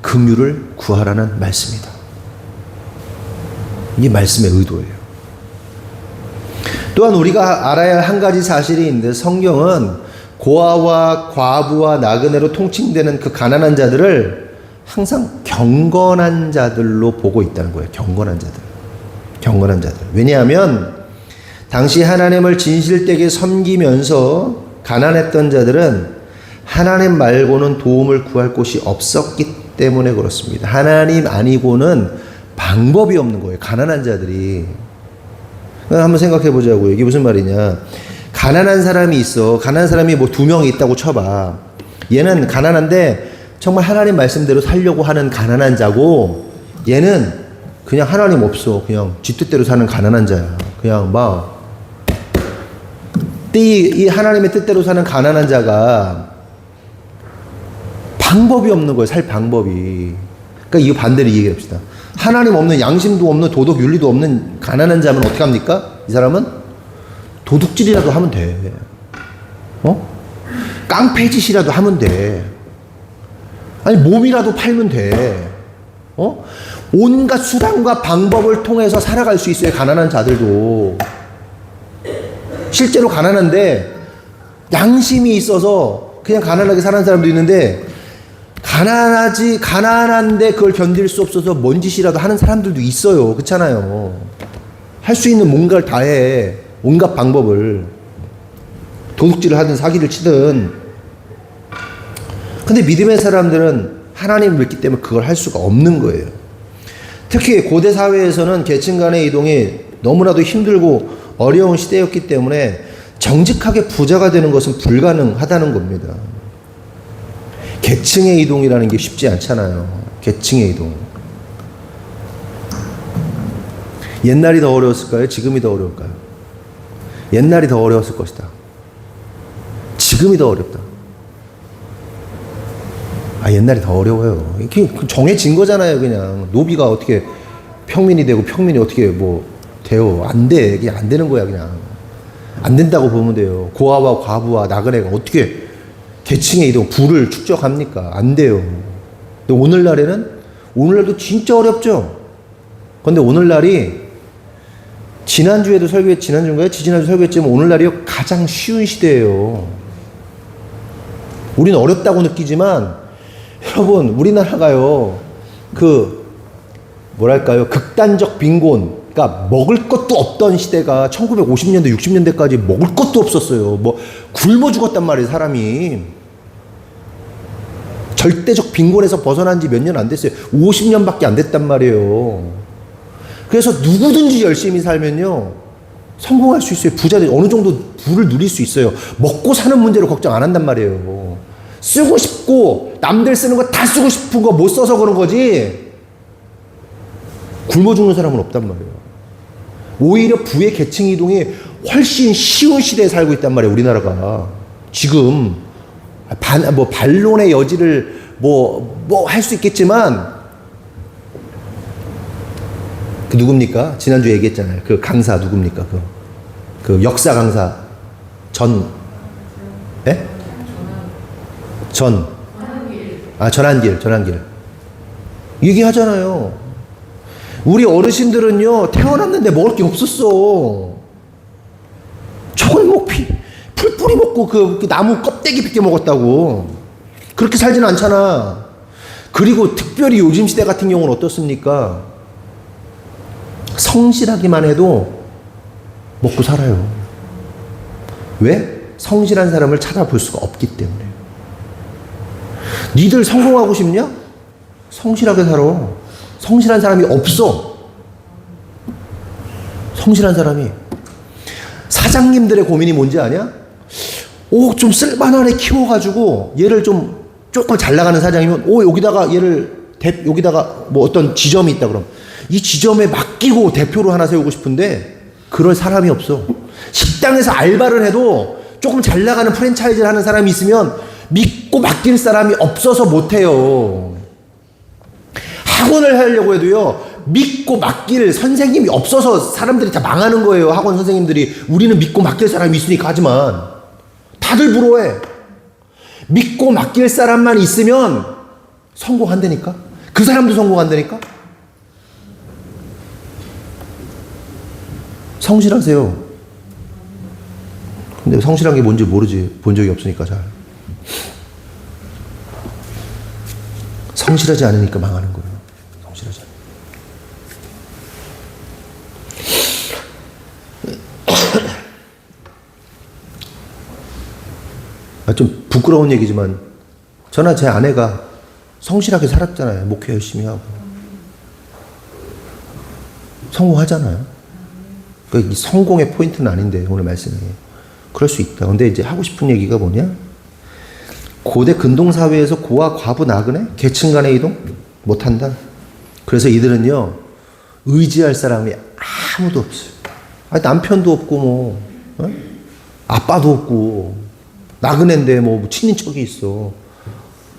S4: 긍휼을 구하라는 말씀이다. 이게 말씀의 의도예요. 또한 우리가 알아야 할 한 가지 사실이 있는데 성경은 고아와 과부와 나그네로 통칭되는 그 가난한 자들을 항상 경건한 자들로 보고 있다는 거예요. 경건한 자들. 왜냐하면 당시 하나님을 진실되게 섬기면서 가난했던 자들은 하나님 말고는 도움을 구할 곳이 없었기 때문에 그렇습니다. 하나님 아니고는 방법이 없는 거예요. 가난한 자들이. 한번 생각해 보자고요. 이게 무슨 말이냐. 가난한 사람이 있어. 가난한 사람이 뭐 2명이 있다고 쳐봐. 얘는 가난한데 정말 하나님 말씀대로 살려고 하는 가난한 자고 얘는 그냥 하나님 없어. 그냥 지 뜻대로 사는 가난한 자야. 그냥 막 이 하나님의 뜻대로 사는 가난한 자가 방법이 없는 거예요. 살 방법이. 그러니까 이거 반대로 얘기합시다. 하나님 없는, 양심도 없는, 도덕 윤리도 없는 가난한 자면 어떻게 합니까? 이 사람은 도둑질이라도 하면 돼. 깡패짓이라도 하면 돼. 아니 몸이라도 팔면 돼. 온갖 수단과 방법을 통해서 살아갈 수 있어요. 가난한 자들도. 실제로 가난한데 양심이 있어서 그냥 가난하게 사는 사람도 있는데, 가난한데 그걸 견딜 수 없어서 뭔 짓이라도 하는 사람들도 있어요. 그렇잖아요. 할 수 있는 뭔가를 다 해. 온갖 방법을. 도둑질을 하든 사기를 치든. 근데 믿음의 사람들은 하나님을 믿기 때문에 그걸 할 수가 없는 거예요. 특히 고대 사회에서는 계층 간의 이동이 너무나도 힘들고 어려운 시대였기 때문에 정직하게 부자가 되는 것은 불가능하다는 겁니다. 계층의 이동이라는 게 쉽지 않잖아요. 계층의 이동. 옛날이 더 어려웠을까요? 지금이 더 어려울까요? 옛날이 더 어려웠을 것이다. 지금이 더 어렵다. 옛날이 더 어려워요. 이게 정해진 거잖아요. 그냥 노비가 어떻게 평민이 되고 평민이 어떻게 뭐 돼요. 안 돼. 그냥 안 되는 거야. 그냥 안 된다고 보면 돼요. 고아와 과부와 나그네가 어떻게 계층의 이동, 부를 축적합니까? 안 돼요. 근데 오늘날도 진짜 어렵죠. 근데 오늘날이 지난주인가요? 지지난주 설교했지만 오늘날이 가장 쉬운 시대예요. 우리는 어렵다고 느끼지만 여러분, 우리나라가요, 극단적 빈곤, 그러니까 먹을 것도 없던 시대가 1950년대, 60년대까지 먹을 것도 없었어요. 뭐, 굶어 죽었단 말이에요, 사람이. 절대적 빈곤에서 벗어난 지 몇 년 안 됐어요. 50년밖에 안 됐단 말이에요. 그래서 누구든지 열심히 살면요, 성공할 수 있어요. 부자들 어느 정도 부를 누릴 수 있어요. 먹고 사는 문제로 걱정 안 한단 말이에요. 쓰고 싶고 남들 쓰는 거 다 쓰고 싶은 거 못 써서 그런 거지 굶어 죽는 사람은 없단 말이에요. 오히려 부의 계층 이동이 훨씬 쉬운 시대에 살고 있단 말이에요. 우리나라가 지금 반론의 여지를 할 수 있겠지만, 그 누굽니까? 지난주 얘기했잖아요. 그 강사 누굽니까? 그 역사 강사 전한길 얘기하잖아요. 우리 어르신들은요, 태어났는데 먹을 게 없었어. 초골목 풀뿌리 먹고 그 나무 껍데기 빗겨 먹었다고. 그렇게 살지는 않잖아. 그리고 특별히 요즘 시대 같은 경우는 어떻습니까? 성실하기만 해도 먹고 살아요. 왜? 성실한 사람을 찾아볼 수가 없기 때문에. 니들 성공하고 싶냐? 성실하게 살아. 성실한 사람이 없어. 성실한 사람이. 사장님들의 고민이 뭔지 아냐? 좀 쓸만한 애 키워가지고 얘를 조금 잘 나가는 사장이면 여기다가 뭐 어떤 지점이 있다 그럼 이 지점에 맡기고 대표로 하나 세우고 싶은데 그럴 사람이 없어. 식당에서 알바를 해도 조금 잘 나가는 프랜차이즈를 하는 사람이 있으면 믿고 맡길 사람이 없어서 못해요. 학원을 하려고 해도요, 믿고 맡길 선생님이 없어서 사람들이 다 망하는 거예요. 학원 선생님들이. 우리는 믿고 맡길 사람이 있으니까 하지만 다들 부러워해. 믿고 맡길 사람만 있으면 성공한다니까. 그 사람도 성공한다니까. 성실하세요. 근데 성실한 게 뭔지 모르지. 본 적이 없으니까 잘. 성실하지 않으니까 망하는 거예요. 성실하지 않으니까. 좀 부끄러운 얘기지만 저나 제 아내가 성실하게 살았잖아요. 목회 열심히 하고. 성공하잖아요. 그러니까 이 성공의 포인트는 아닌데 오늘 말씀이. 그럴 수 있다. 근데 이제 하고 싶은 얘기가 뭐냐? 고대 근동사회에서 고아, 과부, 나그네? 계층 간의 이동? 못한다. 그래서 이들은요, 의지할 사람이 아무도 없어요. 아니, 남편도 없고 뭐 어? 아빠도 없고 나그네인데 뭐 친인척이 있어.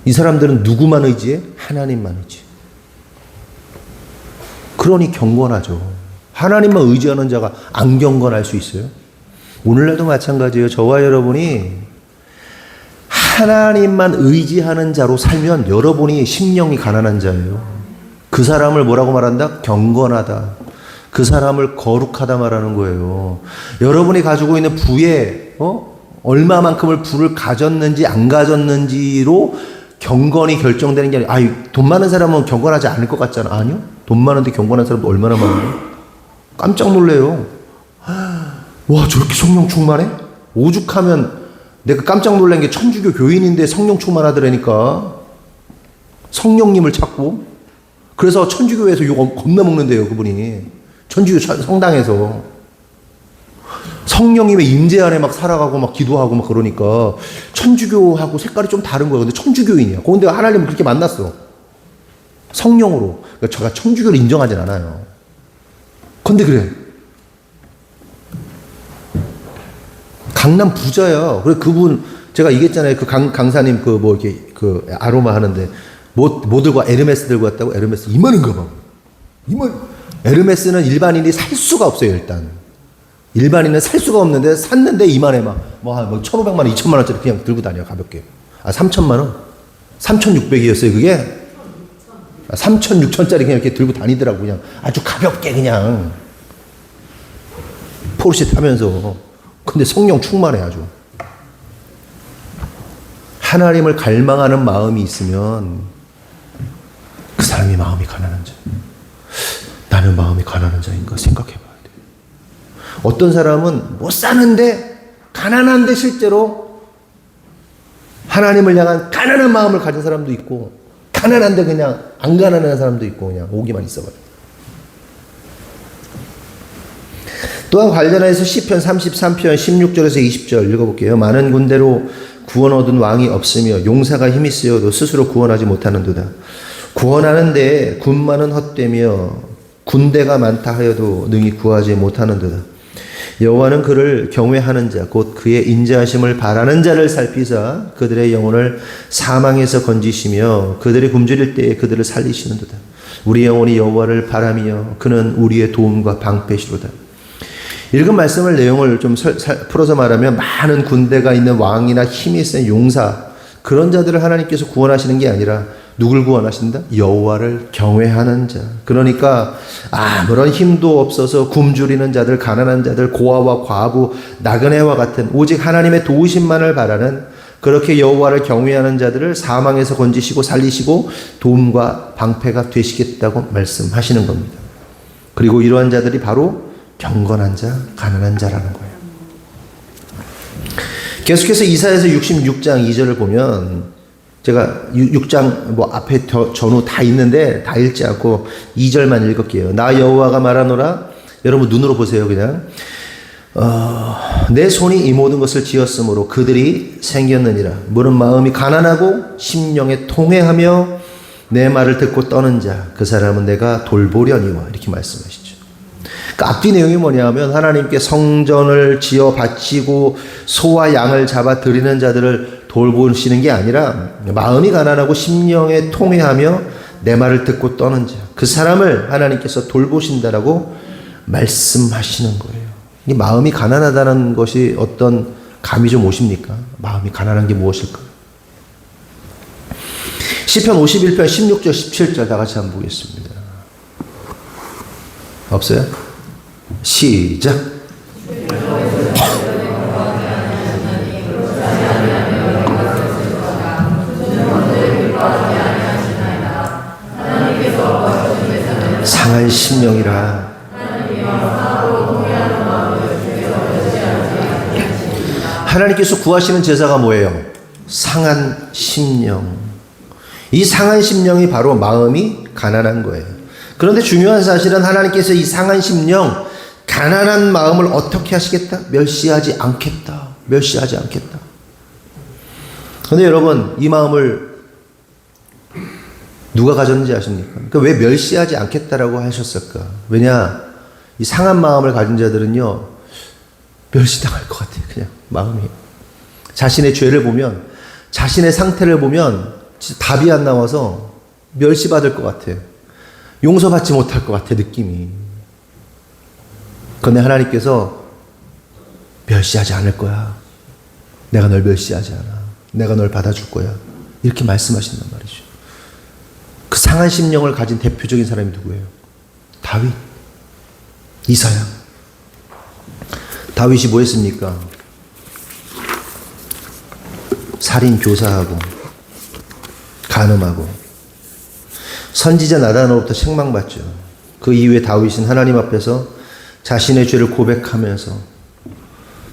S4: 이 사람들은 누구만 의지해? 하나님만 의지해. 그러니 경건하죠. 하나님만 의지하는 자가 안 경건할 수 있어요? 오늘날도 마찬가지예요. 저와 여러분이 하나님만 의지하는 자로 살면 여러분이 심령이 가난한 자예요. 그 사람을 뭐라고 말한다? 경건하다. 그 사람을 거룩하다 말하는 거예요. 여러분이 가지고 있는 부에 얼마만큼을 부를 가졌는지 안 가졌는지로 경건이 결정되는 게 아니라 돈 많은 사람은 경건하지 않을 것 같잖아. 아니요. 돈 많은데 경건한 사람도 얼마나 많아요? 깜짝 놀래요. 와, 저렇게 성령 충만해? 오죽하면 내가 깜짝 놀란 게 천주교 교인인데 성령 충만하더라니까. 성령님을 찾고. 그래서 천주교에서 욕 겁나 먹는데요, 그분이. 천주교 성당에서. 성령님의 임재 안에 막 살아가고 막 기도하고 막 그러니까 천주교하고 색깔이 좀 다른 거예요. 근데 천주교인이야. 그런데 하나님을 그렇게 만났어. 성령으로. 그러니까 제가 천주교를 인정하진 않아요. 근데 그래. 강남 부자야. 그래, 그분, 제가 얘기했잖아요. 그 강사님, 이렇게, 아로마 하는데, 뭐 들고, 에르메스 들고 왔다고? 에르메스 2만인가 봐. 2만. 에르메스는 일반인이 살 수가 없어요, 일단. 일반인은 살 수가 없는데, 샀는데 2만에 막, 1,500만 원, 2,000만 원짜리 그냥 들고 다녀, 가볍게. 3,000만 원? 3,600이었어요, 그게? 3,600짜리 그냥 이렇게 들고 다니더라고, 그냥. 아주 가볍게, 그냥. 포르쉐 타면서. 근데 성령 충만해, 아주. 하나님을 갈망하는 마음이 있으면 그 사람이 마음이 가난한 자. 나는 마음이 가난한 자인가 생각해 봐야 돼. 어떤 사람은 못 사는데 가난한데 실제로 하나님을 향한 가난한 마음을 가진 사람도 있고, 가난한데 그냥 안 가난한 사람도 있고, 그냥 오기만 있어봐요. 또한 관련해서 시편 33편 16절에서 20절 읽어볼게요. 많은 군대로 구원 얻은 왕이 없으며 용사가 힘이 쓰여도 스스로 구원하지 못하는도다. 구원하는데 군마는 헛되며 군대가 많다 하여도 능히 구하지 못하는도다. 여호와는 그를 경외하는 자 곧 그의 인자하심을 바라는 자를 살피사 그들의 영혼을 사망에서 건지시며 그들이 굶주릴 때에 그들을 살리시는도다. 우리 영혼이 여호와를 바라며 그는 우리의 도움과 방패시로다. 읽은 말씀을 내용을 좀 풀어서 말하면 많은 군대가 있는 왕이나 힘이 센 용사, 그런 자들을 하나님께서 구원하시는 게 아니라 누굴 구원하신다? 여호와를 경외하는 자. 그러니까 아무런 힘도 없어서 굶주리는 자들, 가난한 자들, 고아와 과부, 나그네와 같은 오직 하나님의 도우심만을 바라는, 그렇게 여호와를 경외하는 자들을 사망에서 건지시고 살리시고 도움과 방패가 되시겠다고 말씀하시는 겁니다. 그리고 이러한 자들이 바로 경건한 자, 가난한 자라는 거예요. 계속해서 이사야서 66장 2절을 보면, 제가 6장 앞에 전후 다 있는데 다 읽지 않고 2절만 읽을게요. 나 여호와가 말하노라. 여러분 눈으로 보세요. 그냥 내 손이 이 모든 것을 지었으므로 그들이 생겼느니라. 물은 마음이 가난하고 심령에 통회하며 내 말을 듣고 떠는 자, 그 사람은 내가 돌보려니와. 이렇게 말씀하시죠. 그러니까 앞뒤 내용이 뭐냐면, 하나님께 성전을 지어 바치고 소와 양을 잡아 드리는 자들을 돌보시는 게 아니라 마음이 가난하고 심령에 통회하며 내 말을 듣고 떠는 자, 그 사람을 하나님께서 돌보신다라고 말씀하시는 거예요. 이 마음이 가난하다는 것이 어떤 감이 좀 오십니까? 마음이 가난한 게 무엇일까? 시편 51편 16절 17절 다 같이 한번 보겠습니다. 없어요? 시작. 상한 심령이라. 하나님께서 구하시는 제사가 뭐예요? 상한 심령. 이 상한 심령이 바로 마음이 가난한 거예요. 그런데 중요한 사실은 하나님께서 이 상한 심령, 가난한 마음을 어떻게 하시겠다? 멸시하지 않겠다. 멸시하지 않겠다. 그런데 여러분, 이 마음을 누가 가졌는지 아십니까? 그러니까 왜 멸시하지 않겠다라고 하셨을까? 왜냐, 이 상한 마음을 가진 자들은요, 멸시당할 것 같아요. 그냥 마음이. 자신의 죄를 보면, 자신의 상태를 보면 진짜 답이 안 나와서 멸시받을 것 같아요. 용서받지 못할 것 같아, 느낌이. 그런데 하나님께서 멸시하지 않을 거야. 내가 널 멸시하지 않아. 내가 널 받아줄 거야. 이렇게 말씀하신단 말이죠. 그 상한 심령을 가진 대표적인 사람이 누구예요? 다윗, 이사야. 다윗이 뭐 했습니까? 살인 교사하고 간음하고 선지자 나단으로부터 책망받죠. 그 이후에 다윗은 하나님 앞에서 자신의 죄를 고백하면서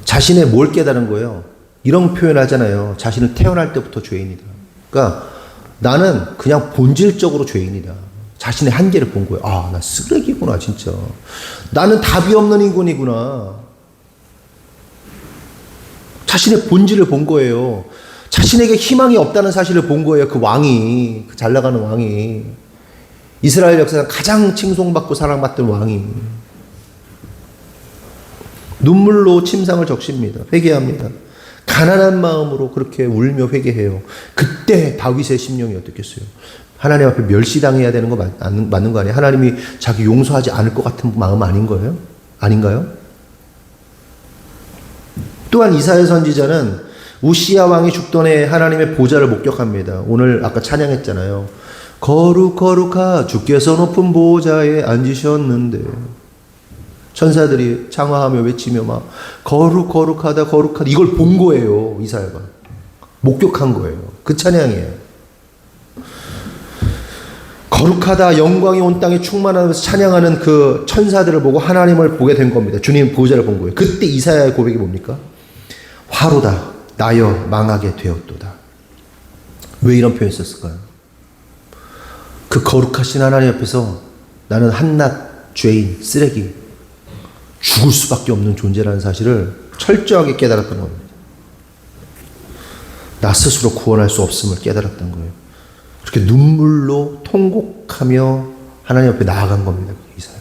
S4: 자신의 뭘 깨달은 거예요? 이런 표현 하잖아요. 자신을 태어날 때부터 죄인이다. 그러니까 나는 그냥 본질적으로 죄인이다. 자신의 한계를 본 거예요. 아, 나 쓰레기구나, 진짜. 나는 답이 없는 인간이구나. 자신의 본질을 본 거예요. 자신에게 희망이 없다는 사실을 본 거예요. 그 왕이, 그 잘 나가는 왕이. 이스라엘 역사상 가장 칭송받고 사랑받던 왕이. 눈물로 침상을 적십니다. 회개합니다. 가난한 마음으로 그렇게 울며 회개해요. 그때 다윗의 심령이 어떻겠어요? 하나님 앞에 멸시당해야 되는 거 맞는 거 아니에요? 하나님이 자기 용서하지 않을 것 같은 마음 아닌 거예요? 아닌가요? 또한 이사야 선지자는 우시야 왕이 죽던 해 하나님의 보좌를 목격합니다. 오늘 아까 찬양했잖아요. 거룩 거룩하 주께서 높은 보좌에 앉으셨는데 천사들이 창화하며 외치며 막 거룩 거룩하다 거룩하다 이걸 본 거예요. 이사야가 목격한 거예요. 그 찬양이에요. 거룩하다 영광이 온 땅에 충만하면서 찬양하는 그 천사들을 보고 하나님을 보게 된 겁니다. 주님 보좌를 본 거예요. 그때 이사야의 고백이 뭡니까? 화로다 나여 망하게 되었도다. 왜 이런 표현을 썼을까요? 그 거룩하신 하나님 앞에서 나는 한낱 죄인 쓰레기 죽을 수밖에 없는 존재라는 사실을 철저하게 깨달았던 겁니다. 나 스스로 구원할 수 없음을 깨달았던 거예요. 그렇게 눈물로 통곡하며 하나님 앞에 나아간 겁니다. 이사야.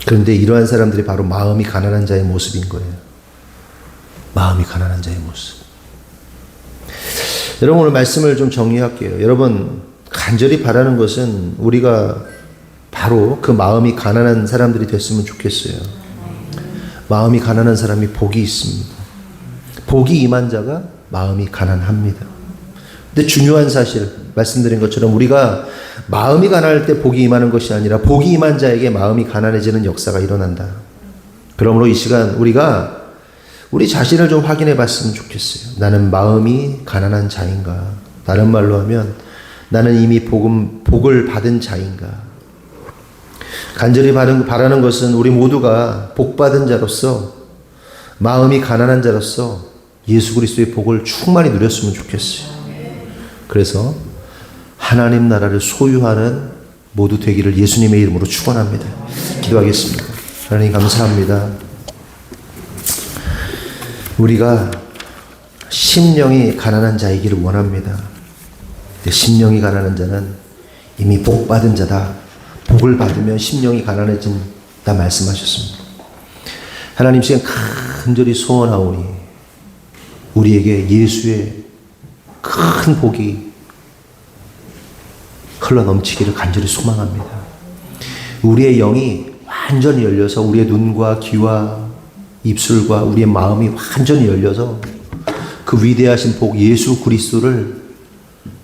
S4: 그런데 이러한 사람들이 바로 마음이 가난한 자의 모습인 거예요. 마음이 가난한 자의 모습. 여러분 오늘 말씀을 좀 정리할게요. 여러분 간절히 바라는 것은 우리가 바로 그 마음이 가난한 사람들이 됐으면 좋겠어요. 마음이 가난한 사람이 복이 있습니다. 복이 임한 자가 마음이 가난합니다. 근데 중요한 사실 말씀드린 것처럼 우리가 마음이 가난할 때 복이 임하는 것이 아니라 복이 임한 자에게 마음이 가난해지는 역사가 일어난다. 그러므로 이 시간 우리가 우리 자신을 좀 확인해 봤으면 좋겠어요. 나는 마음이 가난한 자인가? 다른 말로 하면 나는 이미 복을 받은 자인가? 간절히 바라는 것은 우리 모두가 복받은 자로서 마음이 가난한 자로서 예수 그리스도의 복을 충만히 누렸으면 좋겠어요. 그래서 하나님 나라를 소유하는 모두 되기를 예수님의 이름으로 축원합니다. 기도하겠습니다. 하나님 감사합니다. 우리가 심령이 가난한 자이기를 원합니다. 심령이 가난한 자는 이미 복받은 자다. 복을 받으면 심령이 가난해진다 말씀하셨습니다. 하나님 시간 간절히 소원하오니 우리에게 예수의 큰 복이 흘러넘치기를 간절히 소망합니다. 우리의 영이 완전히 열려서 우리의 눈과 귀와 입술과 우리의 마음이 완전히 열려서 그 위대하신 복 예수 그리스도를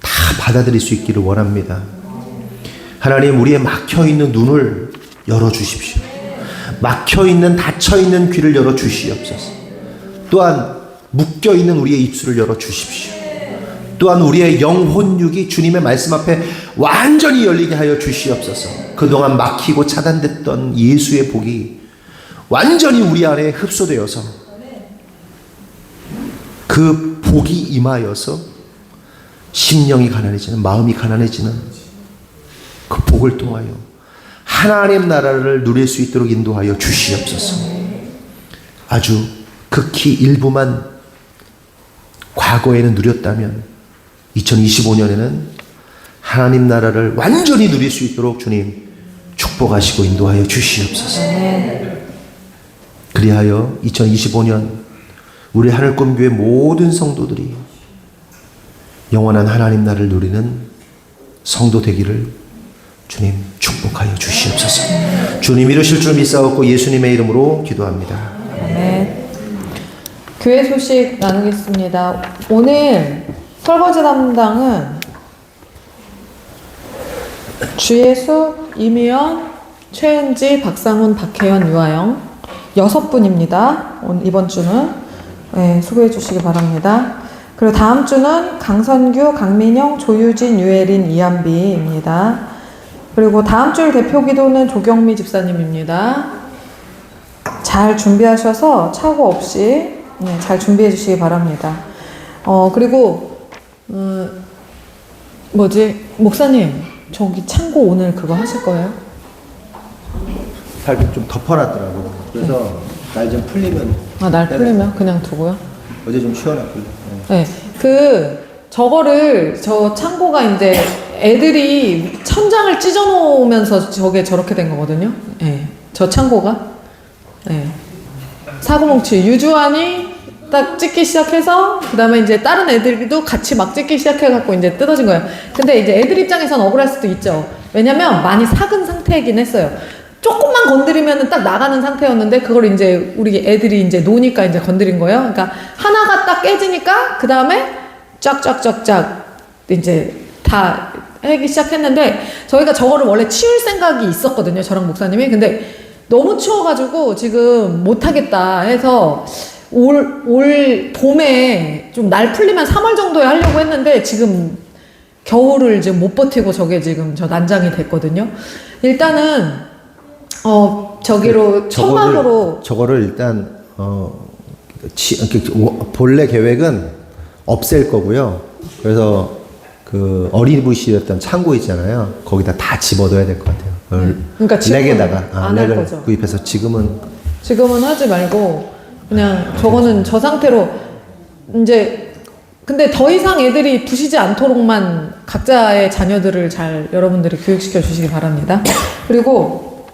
S4: 다 받아들일 수 있기를 원합니다. 하나님 우리의 막혀있는 눈을 열어주십시오. 막혀있는 닫혀있는 귀를 열어주시옵소서. 또한 묶여있는 우리의 입술을 열어주십시오. 또한 우리의 영혼육이 주님의 말씀 앞에 완전히 열리게 하여 주시옵소서. 그동안 막히고 차단됐던 예수의 복이 완전히 우리 안에 흡수되어서 그 복이 임하여서 심령이 가난해지는 마음이 가난해지는 그 복을 통하여 하나님 나라를 누릴 수 있도록 인도하여 주시옵소서. 아주 극히 일부만 과거에는 누렸다면 2025년에는 하나님 나라를 완전히 누릴 수 있도록 주님 축복하시고 인도하여 주시옵소서. 그리하여 2025년 우리 하늘꿈교회 모든 성도들이 영원한 하나님 나라를 누리는 성도 되기를 주님 축복하여 주시옵소서. 주님 이루실 줄 믿사옵고 예수님의 이름으로 기도합니다.
S3: 네. 교회 소식 나누겠습니다. 오늘 설거지 담당은 주예수, 이미연, 최은지, 박상훈, 박혜연, 유아영 6분입니다. 이번 주는 네, 수고해 주시기 바랍니다. 그리고 다음 주는 강선규, 강민영, 조유진, 유혜린, 이한비입니다. 그리고 다음 주 대표 기도는 조경미 집사님입니다. 잘 준비하셔서 착오 없이 잘 준비해 주시기 바랍니다. 그리고 목사님 저기 창고 오늘 그거 하실 거예요?
S4: 잘 좀 덮어놨더라고. 그래서 날 좀 풀리면.
S3: 날 풀리면 그냥 두고요.
S4: 어제 좀 치워놨거든.
S3: 네, 저거를 저 창고가 이제 애들이 천장을 찢어놓으면서 저게 저렇게 된 거거든요. 네, 저 창고가. 네. 사고뭉치 유주환이 딱 찢기 시작해서 그 다음에 이제 다른 애들도 같이 막 찢기 시작해갖고 이제 뜯어진 거예요. 근데 이제 애들 입장에선 억울할 수도 있죠. 왜냐면 많이 삭은 상태이긴 했어요. 조금만 건드리면은 딱 나가는 상태였는데 그걸 이제 우리 애들이 이제 노니까 이제 건드린 거예요. 그러니까 하나가 딱 깨지니까 그 다음에 쫙쫙쫙쫙 이제 다 하기 시작했는데 저희가 저거를 원래 치울 생각이 있었거든요. 저랑 목사님이. 근데 너무 추워가지고 지금 못하겠다 해서 올 봄에 좀 날 풀리면 3월 정도에 하려고 했는데 지금 겨울을 지금 못 버티고 저게 지금 저 난장이 됐거든요. 일단은 저기로 천막으로
S4: 저거를 일단 본래 계획은 없앨 거고요. 그래서 그 어린이부실이었던 창고 있잖아요. 거기다 다 집어넣어야 될 것 같아요.
S3: 그러니까
S4: 렉에다가
S3: 안 할
S4: 렉을
S3: 거죠.
S4: 구입해서 지금은
S3: 하지 말고 그냥 저거는 저 상태로 이제 근데 더 이상 애들이 부시지 않도록만 각자의 자녀들을 잘 여러분들이 교육시켜 주시기 바랍니다. 그리고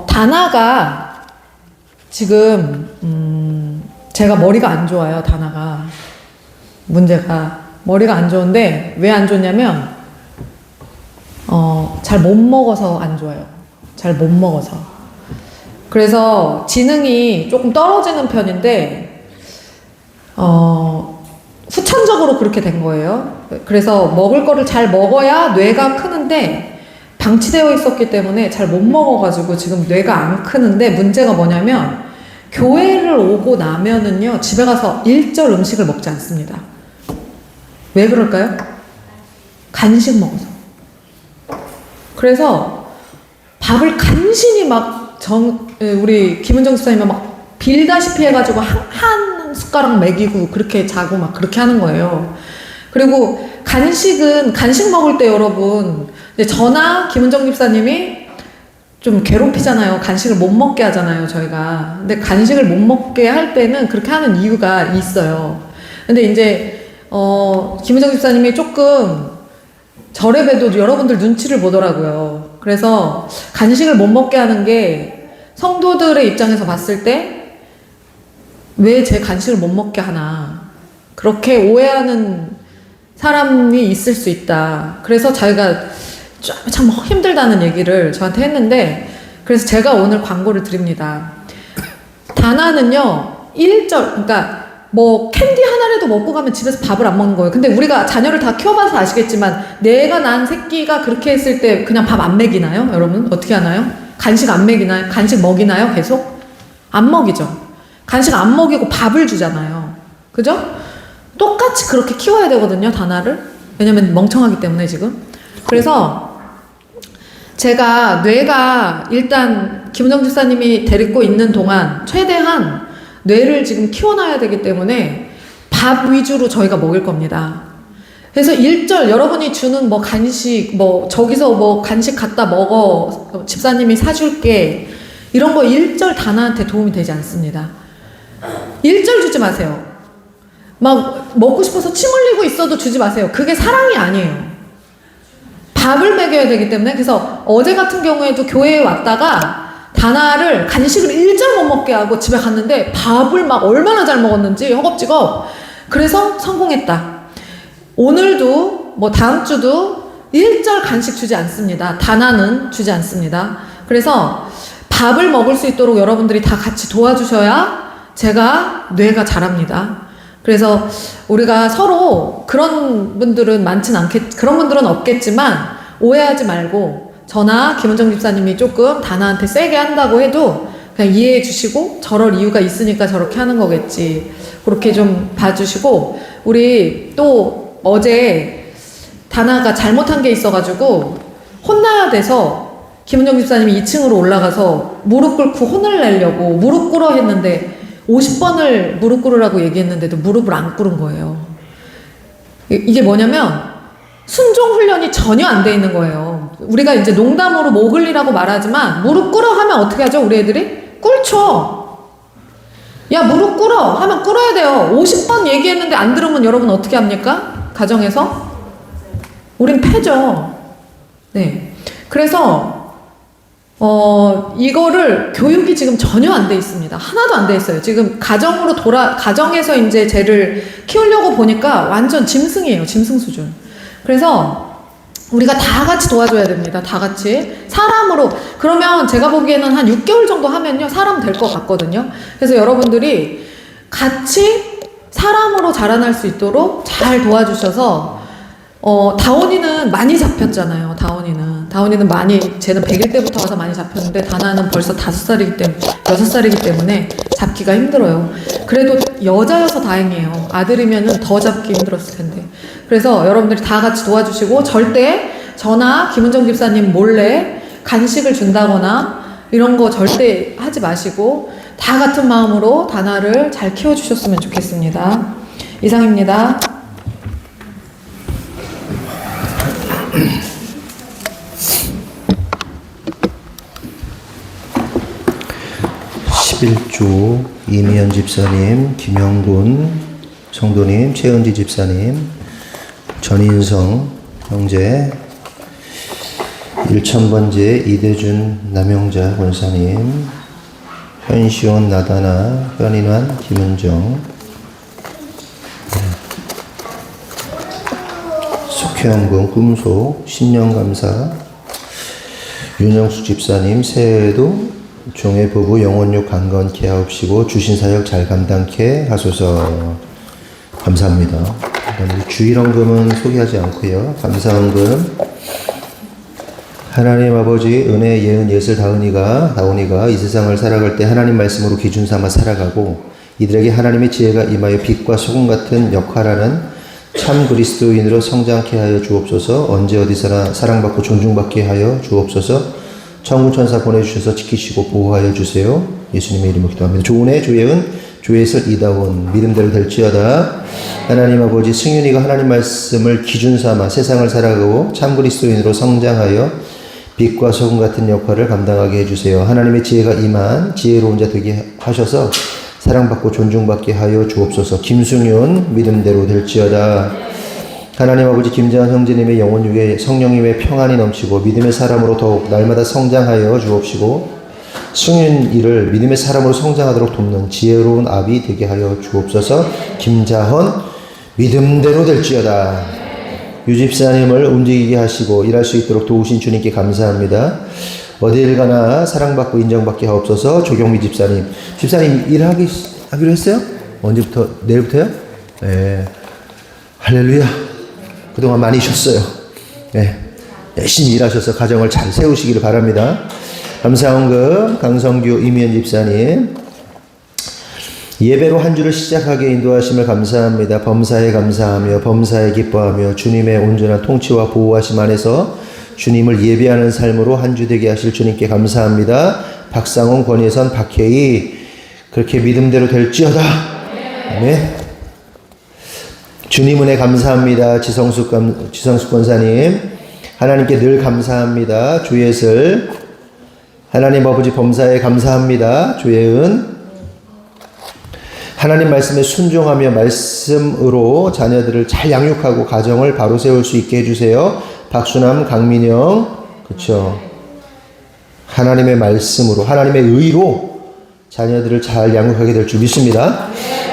S3: 다나가 지금 제가 머리가 안 좋아요. 다나가 문제가 머리가 안 좋은데 왜 안 좋냐면 잘 못 먹어서 안 좋아요. 잘 못 먹어서. 그래서 지능이 조금 떨어지는 편인데 후천적으로 그렇게 된 거예요. 그래서 먹을 거를 잘 먹어야 뇌가 크는데 방치되어 있었기 때문에 잘 못 먹어가지고 지금 뇌가 안 크는데 문제가 뭐냐면 교회를 오고 나면은요 집에 가서 일절 음식을 먹지 않습니다. 왜 그럴까요? 간식 먹어서. 그래서 밥을 간신히 막 우리 김은정 집사님은 막 빌다시피 해가지고 한 숟가락 먹이고 그렇게 자고 막 그렇게 하는 거예요. 그리고 간식은 간식 먹을 때 여러분 저나 김은정 집사님이 좀 괴롭히잖아요. 간식을 못 먹게 하잖아요, 저희가. 근데 간식을 못 먹게 할 때는 그렇게 하는 이유가 있어요. 근데 이제 김은정 집사님이 조금 저래 봬도 여러분들 눈치를 보더라고요. 그래서 간식을 못 먹게 하는 게 성도들의 입장에서 봤을 때 왜 제 간식을 못 먹게 하나 그렇게 오해하는 사람이 있을 수 있다. 그래서 자기가 참 힘들다는 얘기를 저한테 했는데 그래서 제가 오늘 광고를 드립니다. 다나는요 1절 그러니까 뭐 캔디 하나라도 먹고 가면 집에서 밥을 안 먹는 거예요. 근데 우리가 자녀를 다 키워봐서 아시겠지만 내가 낳은 새끼가 그렇게 했을 때 그냥 밥 안 먹이나요? 여러분 어떻게 하나요? 간식 안 먹이나요? 간식 먹이나요? 계속? 안 먹이죠. 간식 안 먹이고 밥을 주잖아요. 그죠? 똑같이 그렇게 키워야 되거든요, 다나를. 왜냐면 멍청하기 때문에 지금. 그래서 제가 뇌가 일단 김은정 집사님이 데리고 있는 동안 최대한 뇌를 지금 키워놔야 되기 때문에 밥 위주로 저희가 먹일 겁니다. 그래서 1절 여러분이 주는 뭐 간식 뭐 저기서 뭐 간식 갖다 먹어 집사님이 사줄게 이런 거 1절 다나한테 도움이 되지 않습니다. 1절 주지 마세요. 막 먹고 싶어서 침 흘리고 있어도 주지 마세요. 그게 사랑이 아니에요. 밥을 먹여야 되기 때문에. 그래서 어제 같은 경우에도 교회에 왔다가 다나를 간식을 일절 못 먹게 하고 집에 갔는데 밥을 막 얼마나 잘 먹었는지 허겁지겁. 그래서 성공했다. 오늘도 뭐 다음 주도 일절 간식 주지 않습니다. 다나는 주지 않습니다. 그래서 밥을 먹을 수 있도록 여러분들이 다 같이 도와주셔야 제가 뇌가 자랍니다. 그래서 우리가 서로 그런 분들은 그런 분들은 없겠지만 오해하지 말고 저나 김은정 집사님이 조금 다나한테 세게 한다고 해도 그냥 이해해 주시고 저럴 이유가 있으니까 저렇게 하는 거겠지. 그렇게 좀 봐주시고 우리 또 어제 다나가 잘못한 게 있어가지고 혼나야 돼서 김은정 집사님이 2층으로 올라가서 무릎 꿇고 혼을 내려고 무릎 꿇어 했는데 50번을 무릎 꿇으라고 얘기했는데도 무릎을 안 꿇은 거예요. 이게 뭐냐면 순종 훈련이 전혀 안 돼 있는 거예요. 우리가 이제 농담으로 모글리라고 말하지만 무릎 꿇어 하면 어떻게 하죠? 우리 애들이? 꿇죠. 야 무릎 꿇어 하면 꿇어야 돼요. 50번 얘기했는데 안 들으면 여러분 어떻게 합니까? 가정에서? 우린 패죠. 네. 그래서 이거를 교육이 지금 전혀 안 돼 있습니다. 하나도 안 돼 있어요. 지금 가정에서 이제 쟤를 키우려고 보니까 완전 짐승이에요. 짐승 수준. 그래서 우리가 다 같이 도와줘야 됩니다. 다 같이. 사람으로. 그러면 제가 보기에는 한 6개월 정도 하면요. 사람 될 것 같거든요. 그래서 여러분들이 같이 사람으로 자라날 수 있도록 잘 도와주셔서 다온이는 많이 잡혔잖아요. 다온이는 많이, 쟤는 100일 때부터 와서 많이 잡혔는데, 다나는 벌써 6살이기 때문에 잡기가 힘들어요. 그래도 여자여서 다행이에요. 아들이면은 더 잡기 힘들었을 텐데. 그래서 여러분들이 다 같이 도와주시고, 절대 저나 김은정 집사님 몰래 간식을 준다거나, 이런 거 절대 하지 마시고, 다 같은 마음으로 다나를 잘 키워주셨으면 좋겠습니다. 이상입니다.
S4: 11조 이미연 집사님, 김영군 성도님, 최은지 집사님, 전인성 형제, 1000번째 이대준 남영자 권사님, 현시온 나다나, 현인환 김은정, 속혜원군 꿈소 신령감사, 윤영수 집사님, 새해에도 종의 부부 영혼육 강건케 하옵시고 주신 사역 잘 감당케 하소서. 감사합니다. 주일헌금은 소개하지 않고요. 감사헌금 하나님 아버지 은혜 예은 예슬 다온이가 이 세상을 살아갈 때 하나님 말씀으로 기준 삼아 살아가고 이들에게 하나님의 지혜가 임하여 빛과 소금 같은 역할하는 참 그리스도인으로 성장케 하여 주옵소서. 언제 어디서나 사랑받고 존중받게 하여 주옵소서. 천군 천사 보내주셔서 지키시고 보호하여 주세요. 예수님의 이름으로 기도합니다. 조은혜, 조예은, 조예슬, 이다원 믿음대로 될지어다. 하나님 아버지 승윤이가 하나님 말씀을 기준 삼아 세상을 살아가고 참 그리스도인으로 성장하여 빛과 소금 같은 역할을 감당하게 해주세요. 하나님의 지혜가 임한 지혜로운 자 되게 하셔서 사랑받고 존중받게 하여 주옵소서. 김승윤 믿음대로 될지어다. 하나님 아버지 김재환 형제님의 영혼육에 성령님의 평안이 넘치고 믿음의 사람으로 더욱 날마다 성장하여 주옵시고 승윤 이를 믿음의 사람으로 성장하도록 돕는 지혜로운 아비 되게 하여 주옵소서. 김자헌 믿음대로 될지어다. 유집사님을 움직이게 하시고 일할 수 있도록 도우신 주님께 감사합니다. 어디를 가나 사랑받고 인정받게 하옵소서. 조경미 집사님 일하기로 했어요? 언제부터? 내일부터요? 네. 할렐루야. 그동안 많이 쉬었어요. 네. 열심히 일하셔서 가정을 잘 세우시기를 바랍니다. 감사헌금 강성규 이미연 집사님 예배로 한 주를 시작하게 인도하심을 감사합니다. 범사에 감사하며 범사에 기뻐하며 주님의 온전한 통치와 보호하심 안에서 주님을 예배하는 삶으로 한 주 되게 하실 주님께 감사합니다. 박상훈, 권혜선, 박혜희 그렇게 믿음대로 될지어다. 아멘. 주님 은혜 감사합니다. 지성숙 권사님 하나님께 늘 감사합니다. 조예슬 하나님 아버지 범사에 감사합니다. 조예은 하나님 말씀에 순종하며 말씀으로 자녀들을 잘 양육하고 가정을 바로 세울 수 있게 해주세요. 박수남, 강민영, 그쵸. 하나님의 말씀으로, 하나님의 의로 자녀들을 잘 양육하게 될 줄 믿습니다.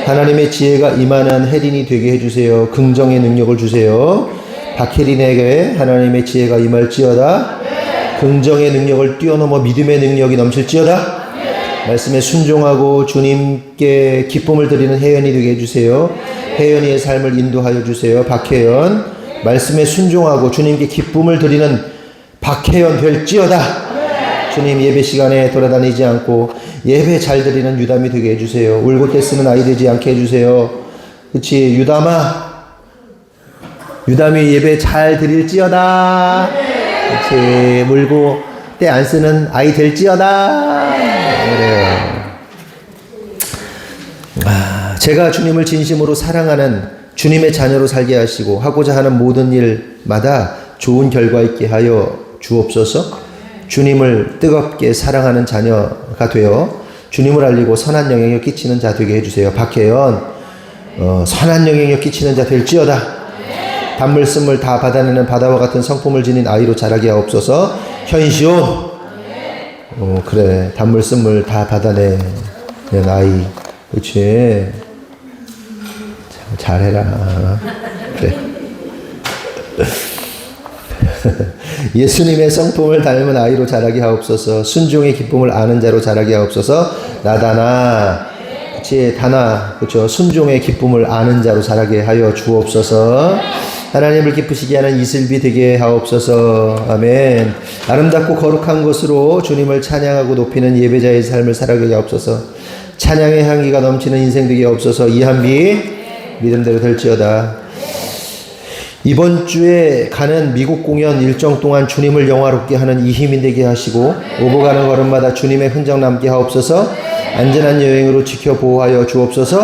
S4: 하나님의 지혜가 임하는 혜린이 되게 해주세요. 긍정의 능력을 주세요. 박혜린에게 하나님의 지혜가 임할지어다. 긍정의 능력을 뛰어넘어 믿음의 능력이 넘칠지어다. 말씀에 순종하고 주님께 기쁨을 드리는 혜연이 되게 해주세요. 혜연이의 삶을 인도하여 주세요. 박혜연, 말씀에 순종하고 주님께 기쁨을 드리는 박혜연 될지어다. 주님, 예배 시간에 돌아다니지 않고 예배 잘 드리는 유담이 되게 해주세요. 울고 떼쓰는 아이 되지 않게 해주세요. 그치, 유담이 예배 잘 드릴지어다. 그치, 물고 때 안 쓰는 아이 될지어다. 그래요. 제가 주님을 진심으로 사랑하는 주님의 자녀로 살게 하시고 하고자 하는 모든 일마다 좋은 결과 있게 하여 주옵소서. 주님을 뜨겁게 사랑하는 자녀가 되어 주님을 알리고 선한 영향력 끼치는 자 되게 해주세요. 박혜연, 선한 영향력 끼치는 자 될지어다. 단물 쓴물 다 받아내는 바다와 같은 성품을 지닌 아이로 자라게 하옵소서. 현시온, 그래, 단물 쓴물 다 받아내는 아이, 그렇지. 잘해라. 그래. 예수님의 성품을 닮은 아이로 자라게 하옵소서. 순종의 기쁨을 아는 자로 자라게 하옵소서. 나다나, 그치, 다나, 그쵸, 순종의 기쁨을 아는 자로 자라게 하여 주옵소서. 하나님을 기쁘시게 하는 이슬비 되게 하옵소서. 아멘. 아름답고 거룩한 것으로 주님을 찬양하고 높이는 예배자의 삶을 살아가게 하옵소서. 찬양의 향기가 넘치는 인생 되게 하옵소서. 이한비 믿음대로 될지어다. 이번 주에 가는 미국 공연 일정 동안 주님을 영화롭게 하는 이희민 되게 하시고 오고 가는 걸음마다 주님의 흔적 남게 하옵소서. 안전한 여행으로 지켜 보호하여 주옵소서.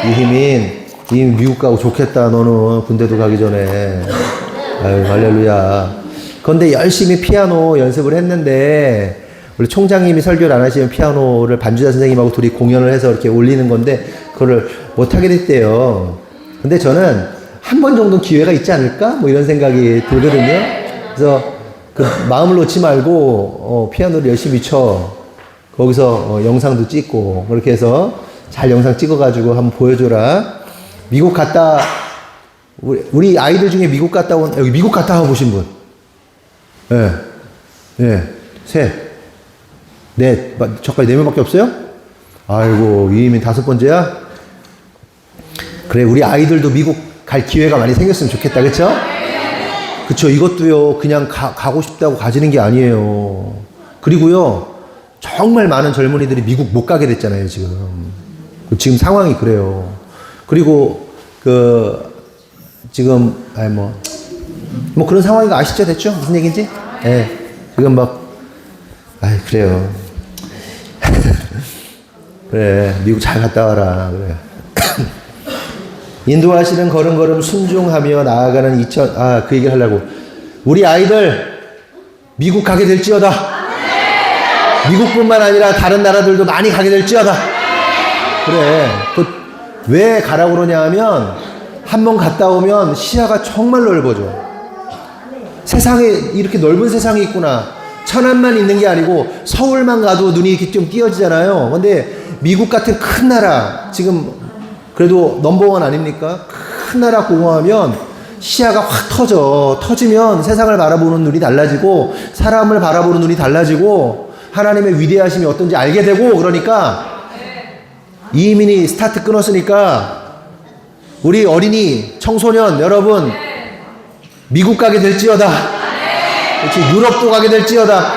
S4: 이희민 미국 가고 좋겠다. 너는 군대도 가기 전에. 아유, 할렐루야. 그런데 열심히 피아노 연습을 했는데 우리 총장님이 설교를 안 하시면 피아노를 반주자 선생님하고 둘이 공연을 해서 이렇게 올리는 건데 그거를 못하게 됐대요. 근데 저는 한 번 정도 기회가 있지 않을까? 뭐 이런 생각이 들거든요. 그래서 그 마음을 놓지 말고 피아노를 열심히 쳐. 거기서 영상도 찍고 그렇게 해서 잘 영상 찍어가지고 한번 보여줘라. 미국 갔다 우리 아이들 중에 미국 갔다 온 여기 미국 갔다 와보신 분? 예, 예, 셋, 넷, 저까지 4명밖에 없어요? 아이고, 이미 5번째야? 그래, 우리 아이들도 미국 갈 기회가 많이 생겼으면 좋겠다, 그쵸? 그쵸, 이것도요, 그냥 가고 싶다고 가지는 게 아니에요. 그리고요, 정말 많은 젊은이들이 미국 못 가게 됐잖아요, 지금 상황이 그래요. 그리고, 지금, 뭐 그런 상황이 아시죠? 됐죠? 무슨 얘기인지? 예. 지금 그래요. 그래, 미국 잘 갔다 와라, 그래. 인도하시는 걸음걸음 순종하며 나아가는 그 얘기를 하려고. 우리 아이들 미국 가게 될지어다. 미국뿐만 아니라 다른 나라들도 많이 가게 될지어다. 그래. 왜 가라고 그러냐 하면 한번 갔다 오면 시야가 정말 넓어져. 세상에 이렇게 넓은 세상이 있구나. 천안만 있는 게 아니고 서울만 가도 눈이 이렇게 좀 띄어지잖아요. 근데 미국 같은 큰 나라, 지금 그래도 넘버원 아닙니까? 큰 나라 공허하면 시야가 확 터지면 세상을 바라보는 눈이 달라지고 사람을 바라보는 눈이 달라지고 하나님의 위대하심이 어떤지 알게 되고. 그러니까 이민이 스타트 끊었으니까 우리 어린이 청소년 여러분 미국 가게 될지어다. 그렇지, 유럽도 가게 될지어다.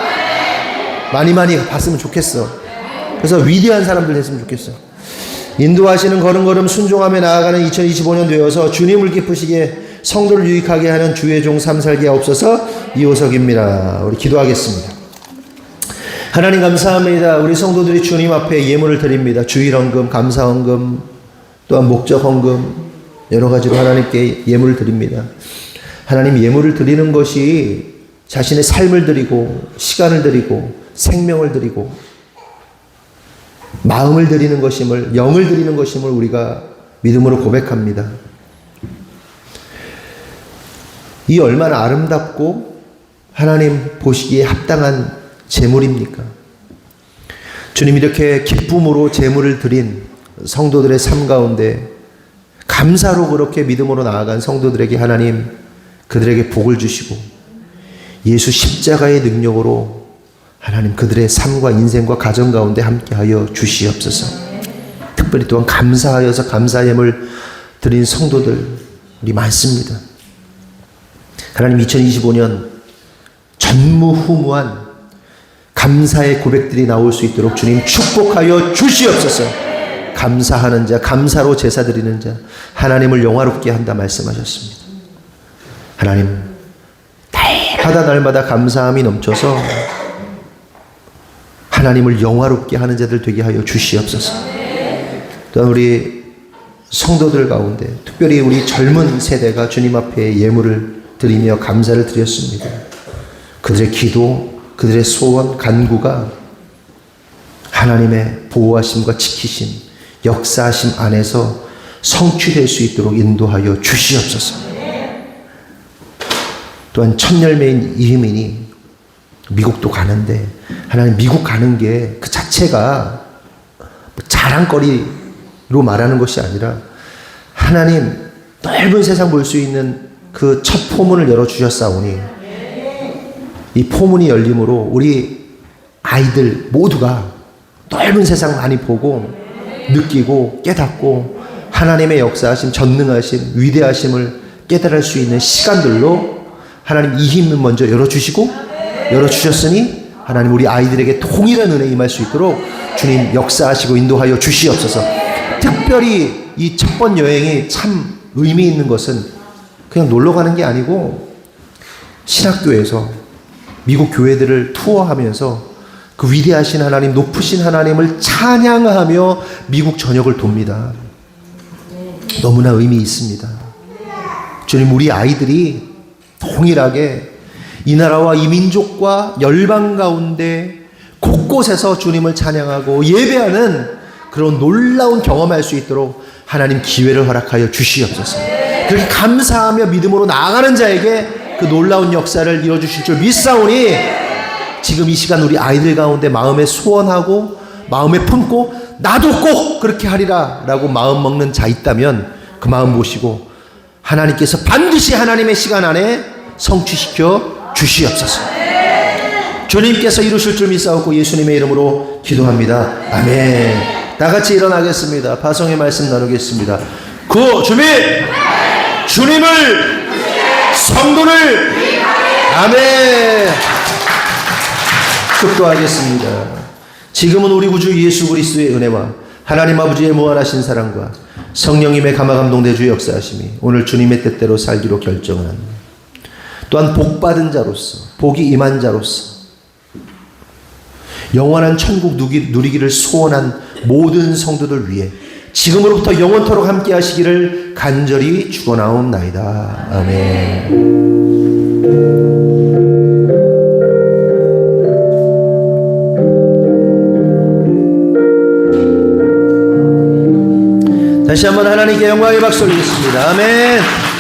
S4: 많이 봤으면 좋겠어. 그래서 위대한 사람들 됐으면 좋겠어. 인도하시는 걸음걸음 순종하며 나아가는 2025년 되어서 주님을 기쁘시게 성도를 유익하게 하는 주의 종 삶 살게 하옵소서. 이호석입니다. 우리 기도하겠습니다. 하나님 감사합니다. 우리 성도들이 주님 앞에 예물을 드립니다. 주일헌금, 감사헌금, 또한 목적헌금 여러 가지로 하나님께 예물을 드립니다. 하나님, 예물을 드리는 것이 자신의 삶을 드리고 시간을 드리고 생명을 드리고 마음을 드리는 것임을, 영을 드리는 것임을 우리가 믿음으로 고백합니다. 이 얼마나 아름답고 하나님 보시기에 합당한 제물입니까? 주님, 이렇게 기쁨으로 제물을 드린 성도들의 삶 가운데 감사로 그렇게 믿음으로 나아간 성도들에게 하나님 그들에게 복을 주시고 예수 십자가의 능력으로 하나님 그들의 삶과 인생과 가정 가운데 함께하여 주시옵소서. 특별히 또한 감사하여서 감사 예물 드린 성도들이 많습니다. 하나님, 2025년 전무후무한 감사의 고백들이 나올 수 있도록 주님 축복하여 주시옵소서. 감사하는 자, 감사로 제사 드리는 자, 하나님을 영화롭게 한다 말씀하셨습니다. 하나님, 날마다 날마다 감사함이 넘쳐서 하나님을 영화롭게 하는 자들 되게 하여 주시옵소서. 또한 우리 성도들 가운데 특별히 우리 젊은 세대가 주님 앞에 예물을 드리며 감사를 드렸습니다. 그들의 기도, 그들의 소원, 간구가 하나님의 보호하심과 지키심, 역사하심 안에서 성취될 수 있도록 인도하여 주시옵소서. 또한 첫 열매인 이민이 미국도 가는데 하나님, 미국 가는 게 그 자체가 자랑거리로 말하는 것이 아니라 하나님 넓은 세상 볼 수 있는 그 첫 포문을 열어주셨사오니 이 포문이 열림으로 우리 아이들 모두가 넓은 세상 많이 보고 느끼고 깨닫고 하나님의 역사하심, 전능하심, 위대하심을 깨달을 수 있는 시간들로 하나님 이 힘을 먼저 열어주셨으니 하나님 우리 아이들에게 동일한 은혜 임할 수 있도록 주님 역사하시고 인도하여 주시옵소서. 특별히 이 첫 번 여행이 참 의미 있는 것은 그냥 놀러 가는 게 아니고 신학교에서 미국 교회들을 투어하면서 그 위대하신 하나님, 높으신 하나님을 찬양하며 미국 전역을 돕니다. 너무나 의미 있습니다. 주님, 우리 아이들이 동일하게 이 나라와 이 민족과 열방 가운데 곳곳에서 주님을 찬양하고 예배하는 그런 놀라운 경험할 수 있도록 하나님 기회를 허락하여 주시옵소서. 그렇게 감사하며 믿음으로 나아가는 자에게 그 놀라운 역사를 이뤄주실 줄 믿사오니 지금 이 시간 우리 아이들 가운데 마음에 소원하고 마음에 품고 나도 꼭 그렇게 하리라 라고 마음 먹는 자 있다면 그 마음 보시고 하나님께서 반드시 하나님의 시간 안에 성취시켜 주시옵소서. 주님께서 이루실 줄 믿사옵고 예수님의 이름으로 기도합니다. 아멘. 다 같이 일어나겠습니다. 파송의 말씀 나누겠습니다. 주님, 주님을, 성도를, 아멘. 축도하겠습니다. 지금은 우리 구주 예수 그리스도의 은혜와 하나님 아버지의 무한하신 사랑과 성령님의 감화감동대주의 역사하심이 오늘 주님의 뜻대로 살기로 결정한 또한 복받은 자로서, 복이 임한 자로서 영원한 천국 누리기를 소원한 모든 성도들 위해 지금으로부터 영원토록 함께 하시기를 간절히 축원하옵나이다. 아멘. 다시 한번 하나님께 영광의 박수 올리겠습니다. 아멘.